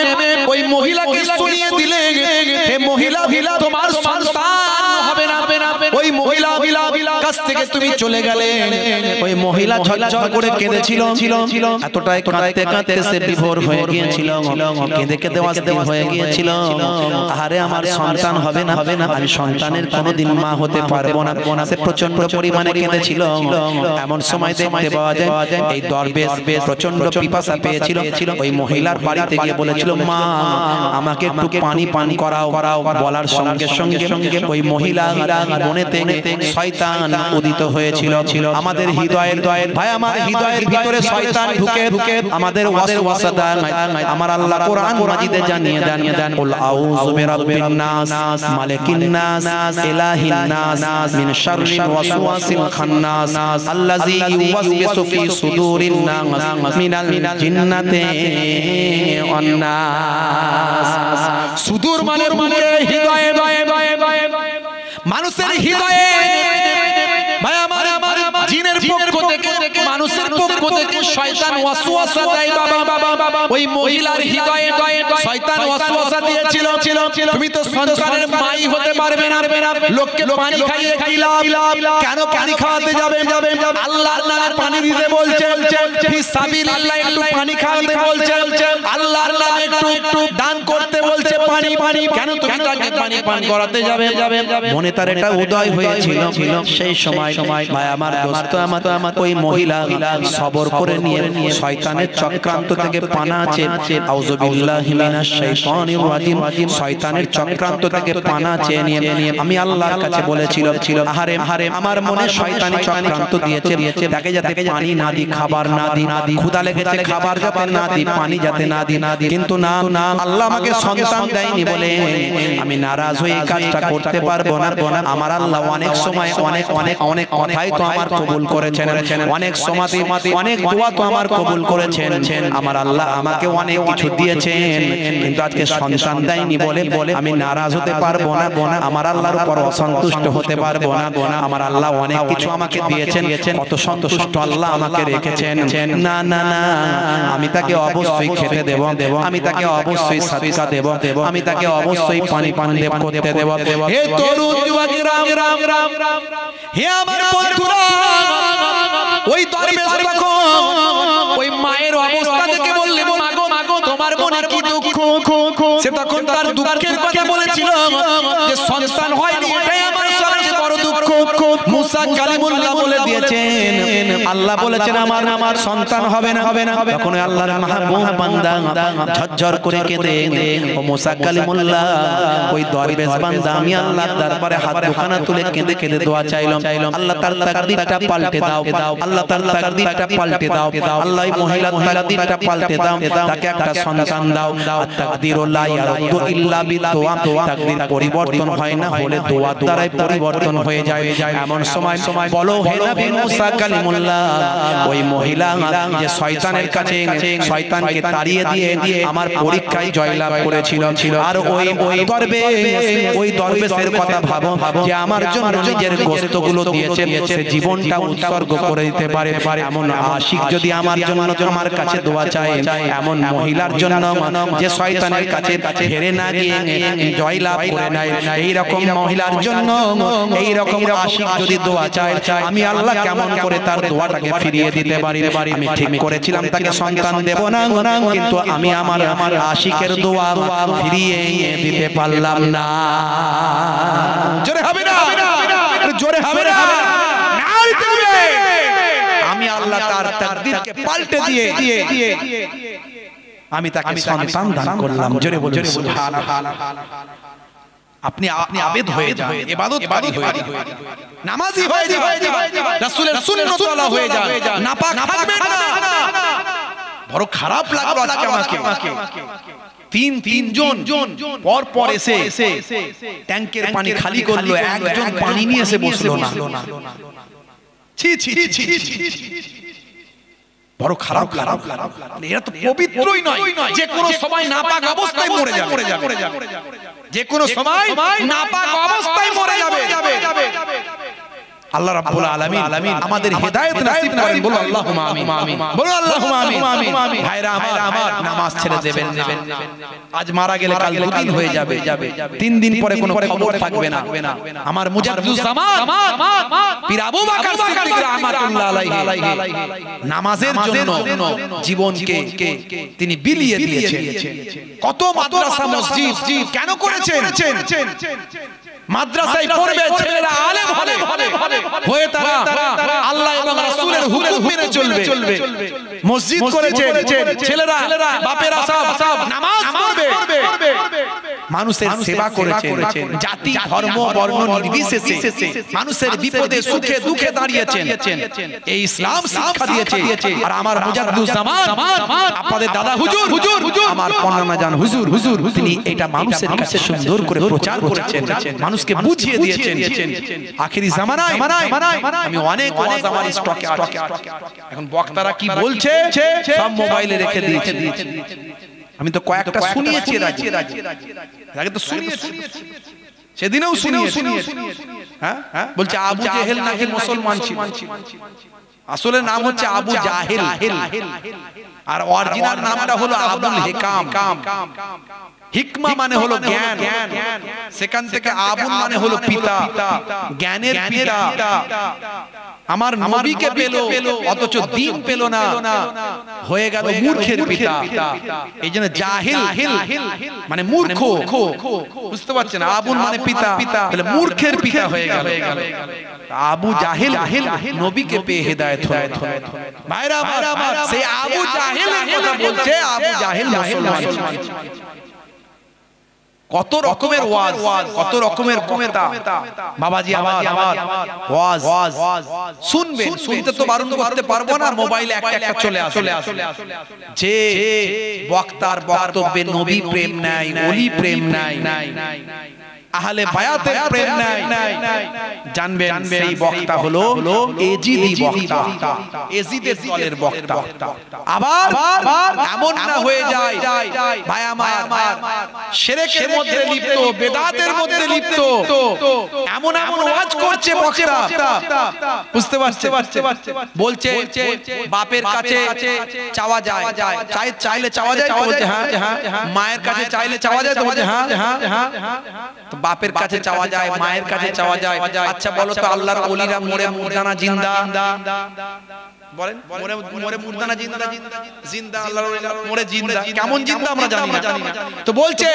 ওই মহিলাকে শুনিয়ে দিলে হে মহিলা তোমার সন্তান হবে না, ওই মহিলা কাছ থেকে তুমি চলে গেলে, ওই মহিলা ঝরঝর করে কেঁদেছিল, এতটাই কাঁদতে কাঁদতে সে বিভোর হয়ে গিয়েছিল, কেঁদে কেঁদে অস্থির হয়ে গিয়েছিল। আরে আমার সন্তান হবে না, আমি সন্তানের কোনোদিন মা হতে পারবো না, সে প্রচন্ড পরিমাণে কেঁদেছিল। এমন সময় দেখতে পাওয়া যায় এই দরবেশ প্রচন্ড পিপাসা পেয়েছিল, ওই মহিলার বাড়িতে গিয়ে বলেছিল মা আমাকে একটু পানি পান করাও। বলার সঙ্গে সঙ্গে ওই মহিলা মনেতে শয়তান উদিত হয়েছিল। আমাদের হৃদয়ের ভাই, আমার হৃদয়ের ভিতরে শয়তান ঢুকে আমাদের ওয়াসওয়াসা দেয়। আমার আল্লাহ কোরআন মাজিদে জানিয়ে দেন কুল আউযু বিরাব্বিন নাস মালিকিন নাস ইলাহিন নাস মিন শাররিল ওয়াসওয়াসিল খান্নাস আল্লাযী ইউওয়াসবিসু ফি সুদুরিন নাস মিনাল জিন্নাতি ওয়ান নাস। সুদূর মানে বুকে, হৃদয়ে, মানুষের হৃদয়ে ভাই আমার জিনের পক্ষ থেকে, মানুষের পক্ষ থেকে শয়তান ওয়াসওয়াসা দেয় বাবা। ওই মহিলার হৃদয়ে শয়তান ওয়াসওয়াসা দিয়েছিল তুমি তো সন্তানের মাই হতে পারবে না, লোককে পানি খাইয়ে কি লাভ? কেন পানি খাওয়াতে যাবে? আল্লাহর নামে পানি দিতে বলছে, ফি সাবিলিল্লাহ একটু পানি খাওয়াতে বলছে, আল্লাহর নামে একটু দান করতে বলছে পানি। কেন তুমি তাকে পানি পান করাতে যাবে? মনে তার এটা উদয় হয়েছিল। সেই সময় ভাই আমার দোস্ত, আমার ওই মহিলা সবর করে নিয়ে শয়তানের চক্রান্ত থেকে পানা আছে, আউযু বিল্লাহি মিনাশ শাইতানির রাজিম, শয়তানের চক্রান্ত থেকে পানা চেয়ে নিয়ে আমি আল্লাহর কাছে বলেছিল আহারে আমার মনে শয়তানি চক্রান্ত দিয়েছে, তাকে যাতে পানি না দি, খাবার না দি, ক্ষুধা লেগেছে খাবার যাতে না দি, পানি যাতে না দি, কিন্তু না আল্লাহ আমাকে সন্তান দেয়নি বলে আমি নারাজ হয়ে এই কাজটা করতে পারবো না। আমার আল্লাহ অনেক সময় অনেক কথাই তো আমার কবুল করেছেন, অনেক সময় অনেক দোয়া দোয়া তো আমার কবুল করেছেন, আমার আল্লাহ আমাকে অনেক কিছু দিয়েছেন, কিন্তু আজকে সন্তান দেয়নি বলে আমি নারাজ হতে পারবো না, আমার আল্লাহর উপর অসন্তুষ্ট হতে পারবো না। আমার আল্লাহ অনেক কিছু আমাকে দিয়েছেন, কত সন্তুষ্ট আল্লাহ আমাকে রেখেছেন। না না না, আমি তাকে অবশ্যই খেতে দেব, আমি তাকে অবশ্যই সাদকা দেব, আমি তাকে অবশ্যই পানি পান দেব করতে দেব। হে তরুণ যুবকেরা, হে আমার বন্ধুরা, ওই দরবেশ তখন ওই মায়ের অবস্থা দেখে বললেন, মাগো মাগো তোমার মনে কি দুঃখ? সে তখন তার দুঃখের কথা বলেছিল যে সন্তান হয়নি, এটাই আমার সবচেয়ে বড় দুঃখ। মুসা কালিমুল্লাহ বলে দিয়েছেন, আল্লাহ বলেছেন আমার সন্তান হবে না। তখন আল্লাহর মাহবুব বান্দা ঝরঝর করে কেঁদে, ও মুসা কালিমুল্লাহ ওই দরবেশ বান্দা আমি আল্লাহর দরবারে হাত দুখানা তুলে কেঁদে কেঁদে দোয়া চাইলাম, আল্লাহ তার তাকদীরটা পাল্টে দাও, আল্লাহ তার তাকদীরটা পাল্টে দাও, আল্লাহ এই মহিলার তাকদীরটা পাল্টে দাও, তাকে একটা সন্তান দাও। আর তাকদীরুল লা ইয়ারুদু ইল্লা বিদুআ, তাকদীর পরিবর্তন হয় না, হলে দোয়ার দ্বারাই পরিবর্তন হয়ে যায়। এমন সময় বলো হে নবী মুসা কালিমুল্লাহ, ওই মহিলা যে শয়তানের কাছে শয়তানকে তাড়িয়ে দিয়ে আমার পরীক্ষায় জয়লাভ করেছিল, আর ওই দরবেশের কথা ভাবো যে আমার জন্য নিজের গোশতগুলো দিয়েছে, সে জীবনটা উৎসর্গ করে দিতে পারে। এমন আশিক যদি আমার জন্য আমার কাছে দোয়া চায়, এমন মহিলার জন্য যে শয়তানের কাছে হেরে না গিয়ে জয়লাভ করে নেয়, এই রকম মহিলার জন্য এই রকম আশিক যদি দোয়া চায়, আমি আল্লাহ কেমন করে তার দোয়াটাকে ফিরিয়ে দিতে পারি। আমি ঠিক করেছিলাম তাকে সন্তান দেব না, কিন্তু আমি আমার আশিকের দোয়া ফিরিয়ে দিতে পারলাম না। জোরে হবে না, জোরে হবে না, আমি আল্লাহ তার তাকদীরকে পাল্টে দিয়ে আমি তাকে সন্তান দান করলাম। জোরে বলুন সুবহানাল্লাহ। আপনি আবেদ হয়ে যান, ইবাদতকারী হয়ে যান, নামাজি হয়ে যান, রাসূলের সুন্নাতওয়ালা হয়ে যান, নাপাক থাকবেন না। বড় খারাপ লাগলো আজকে আমাকে, তিনজন পর এসে ট্যাঙ্কের পানি খালি করলো, একজন পানি নিয়ে এসে বসলো না। ছি ছি ছি, বড় খারাপ লাগলো। এরা তো পবিত্রই নয়, যে কোনো সময় নাপাক অবস্থায় মরে যাবে, যে কোনো সময় নাপাক অবস্থায় মরে যাবে। আল্লাহ রাব্বুল আলামিন আমাদের হেদায়েত নসিব করেন, বলো আল্লাহুম্মা আমিন, বলো আল্লাহুম্মা আমিন। ভাইরা আমার, নামাজ ছেড়ে দেবেন না। আজ মারা গেলে কাল দুদিন হয়ে যাবে, 3 দিন পরে কোনো খবর থাকবে না। আমার মুজাদ্দিদুজ জামান পীর আবু বকর সিদ্দিক রাহমাতুল্লাহ আলাইহি নামাজের জন্য জীবনকে তিনি বিলিয়ে দিয়েছেন। কত মাদ্রাসা মসজিদ কেন করেছেন? মাদ্রাসায় পড়বে ছেলেরা, আলেম হবে, হয়ে তারা আল্লাহ এবং রাসূলের হুকুম মেনে চলবে। মসজিদ করেছে ছেলেরা, বাপেরা সব নামাজ পড়বে, মানুষের সেবা করেছেন, জাতি ধর্ম বর্ণ নির্বিশেষে মানুষের বিপদে সুখে দুঃখে দাঁড়িয়েছেন। এই ইসলাম শিক্ষা দিয়েছে। আর আমার মুজাদ্দিদুজ জামান আপনাদের দাদা হুজুর, আমার পন্না জান হুজুর, তিনি এটা মানুষের কাছে সুন্দর করে প্রচার করেছেন, মানুষকে বুঝিয়ে দিয়েছেন। আখেরি জামানায় আমি অনেক ওয়াজ আমার স্টকে আছে, এখন বক্তারা কি বলছে সব মোবাইলে রেখে দিয়েছে। আমি তো কয়েকটা শুনিয়েছি, আগে তো শুনিয়েছি, সেদিনও শুনিয়েছি। হ্যাঁ, বলছে আবু জেহেল নাকি মুসলমান ছিল, আসলে নাম হচ্ছে আবু জাহেল, আর অরিজিনাল নামটা হলো আবুল হিকাম। হিকমা মানে হলো জ্ঞান, সেখান থেকে আবুল মানে হলো পিতা, জ্ঞানের পিতা। আমার নবীকে পেল অথচ দিন পেল না, হয়ে গেল মূর্খের পিতা। এই জন্য জাহিল মানে মূর্খ, বুঝতে পারছেন? আবুল মানে পিতা, তাহলে মূর্খের পিতা হয়ে গেল। আবু জাহিল নবীকে পেয়ে হেদায়েত হলো। ভাইরা আমার, সেই আবু জাহিলের কথা বলছে, আবু জাহিল মুসলমান। কত রকমের ওয়াজ, কত রকমের কমেতা। বাবাজি আমার ওয়াজ শুনবেন, শুনতে তো বারণ করতে পারবো না, মোবাইলে একটা একটা চলে আসে। যে বক্তার বক্তব্যে নবী প্রেম নাই, ওলি প্রেম নাই, আহলে বায়াতের প্রেম নাই, জানবেন সেই বক্তা হলো এজিদি বক্তা, এজিদের দলের বক্তা। আবার এমন না হয়ে যায় ভাই আমার শিরকের মধ্যে লিপ্ত, বেদাতের মধ্যে লিপ্ত, এমন এমন ওয়াজ করছে বক্তা, বুঝতে পারছে, বলছে বাপের কাছে চাওয়া যায়, চাইলে চাওয়া যায়, বলছে হ্যাঁ, মায়ের কাছে চাইলে চাওয়া যায়, তো বলছে হ্যাঁ, তো বাপের কাছে চাওয়া যায়, মায়ের কাছে চাওয়া যায়। আচ্ছা বলো তো আল্লাহর ওলিরা মরে মুর্দানা জিন্দা, বলেন মরে মুর্দানা জিন্দা, জিন্দা আল্লাহর ওলিরা মরে জিন্দা, কেমন জিন্দা আমরা জানি না। তো বলছে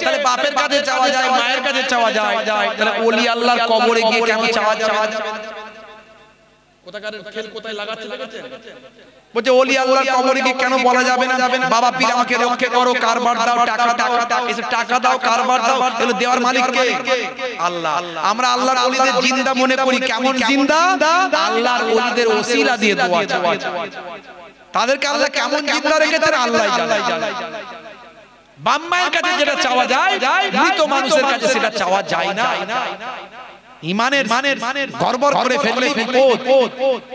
তাহলে বাপের কাছে চাওয়া যায়, মায়ের কাছে চাওয়া যায়, তাহলে ওলি আল্লাহর কবরে গিয়ে কেমন চাওয়া যাবে? কোথাকার খেল কোথায় লাগাচ্ছে? বলছে ওলি আল্লাহর কবরে গিয়ে কেন বলা যাবে না বাবা পীর আমাকে রক্ষা করো, কারবার দাও, টাকা দাও, এসে টাকা দাও, কারবার দাও, এগুলো দেওয়ার মালিক কে? আল্লাহ। আমরা আল্লাহর ওলিদের জিন্দা মনে করি, কেমন জিন্দা? আল্লাহর ওলিদের ওসিলা দিয়ে দোয়া চাওয়া, তাদেরকে আল্লাহ কেমন জিন্দা রেখেছেন আল্লাহই জানে। বাম্মায়ের কাছে যেটা চাওয়া যায়, মৃত মানুষের কাছে সেটা চাওয়া যায় না। ইমানের গড়বড় করে ফেললে বিপদ।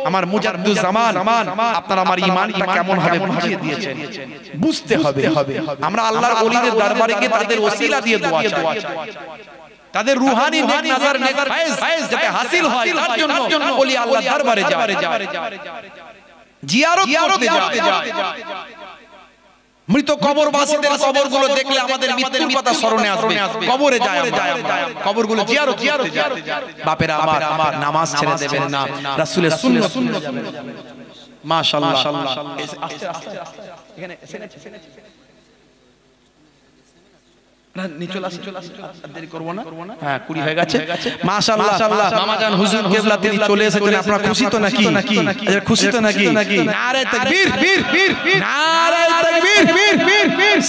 আমার মুজাদ্দিদ জামান আপনারা আমার ঈমানটা কেমন হবে বুঝিয়ে দিয়েছেন, বুঝতে হবে। আমরা আল্লাহর ওলিদের দরবারে গিয়ে তাদের ওসিলা দিয়ে দোয়া চাই, তাদের রূহানি নেক নজর নেক ফায়েজ যাতে হাসিল হয় তার জন্য ওলি আল্লাহর দরবারে যায়, জিয়ারত করতে যায়। মৃত কবরবাসীদের কবরগুলো দেখলে আমাদের মৃত্যুর কথা স্মরণে আসবে, কবরে যায়, কবরগুলো জিয়ারত করতে যায়। বাপেরা আমার নামাজ ছেড়ে দেবেন না, রাসূলের সুন্নাত মাশাআল্লাহ। আস্তে আস্তে এখানে না নিচে আসি, দেরি করব না, হ্যাঁ 20 হয়ে গেছে মাশাআল্লাহ। মামাজান হুজুর কিবলা তিনি চলে এসেছেন, আপনারা খুশি তো নাকি? খুশি তো নাকি? নারে তাকবীর, নারে তাকবীর,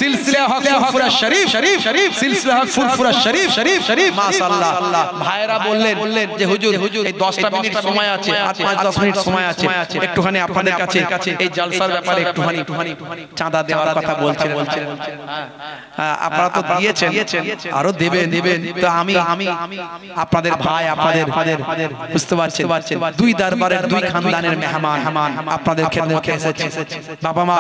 সিলসিলা হক ফুরফুরা শরীফ, সিলসিলা হক ফুরফুরা শরীফ মাশাআল্লাহ। ভাইরা বললেন যে হুজুর এই 10টা মিনিট সময় আছে, 8-10 মিনিট সময় আছে, একটুখানি আপনাদের কাছে এই জলসার ব্যাপারে একটুখানি চাঁদা দেওয়ার কথা বলছেন। হ্যাঁ আপনারা তো দিয়েছেন, আরো দেবেন, তো আমি আপনাদের ভাই, আপনাদের বুঝতে পারছেন দুই দরবারের দুই খানদানের মেহমান আপনাদের খেদমতে এসেছে। বাবা মা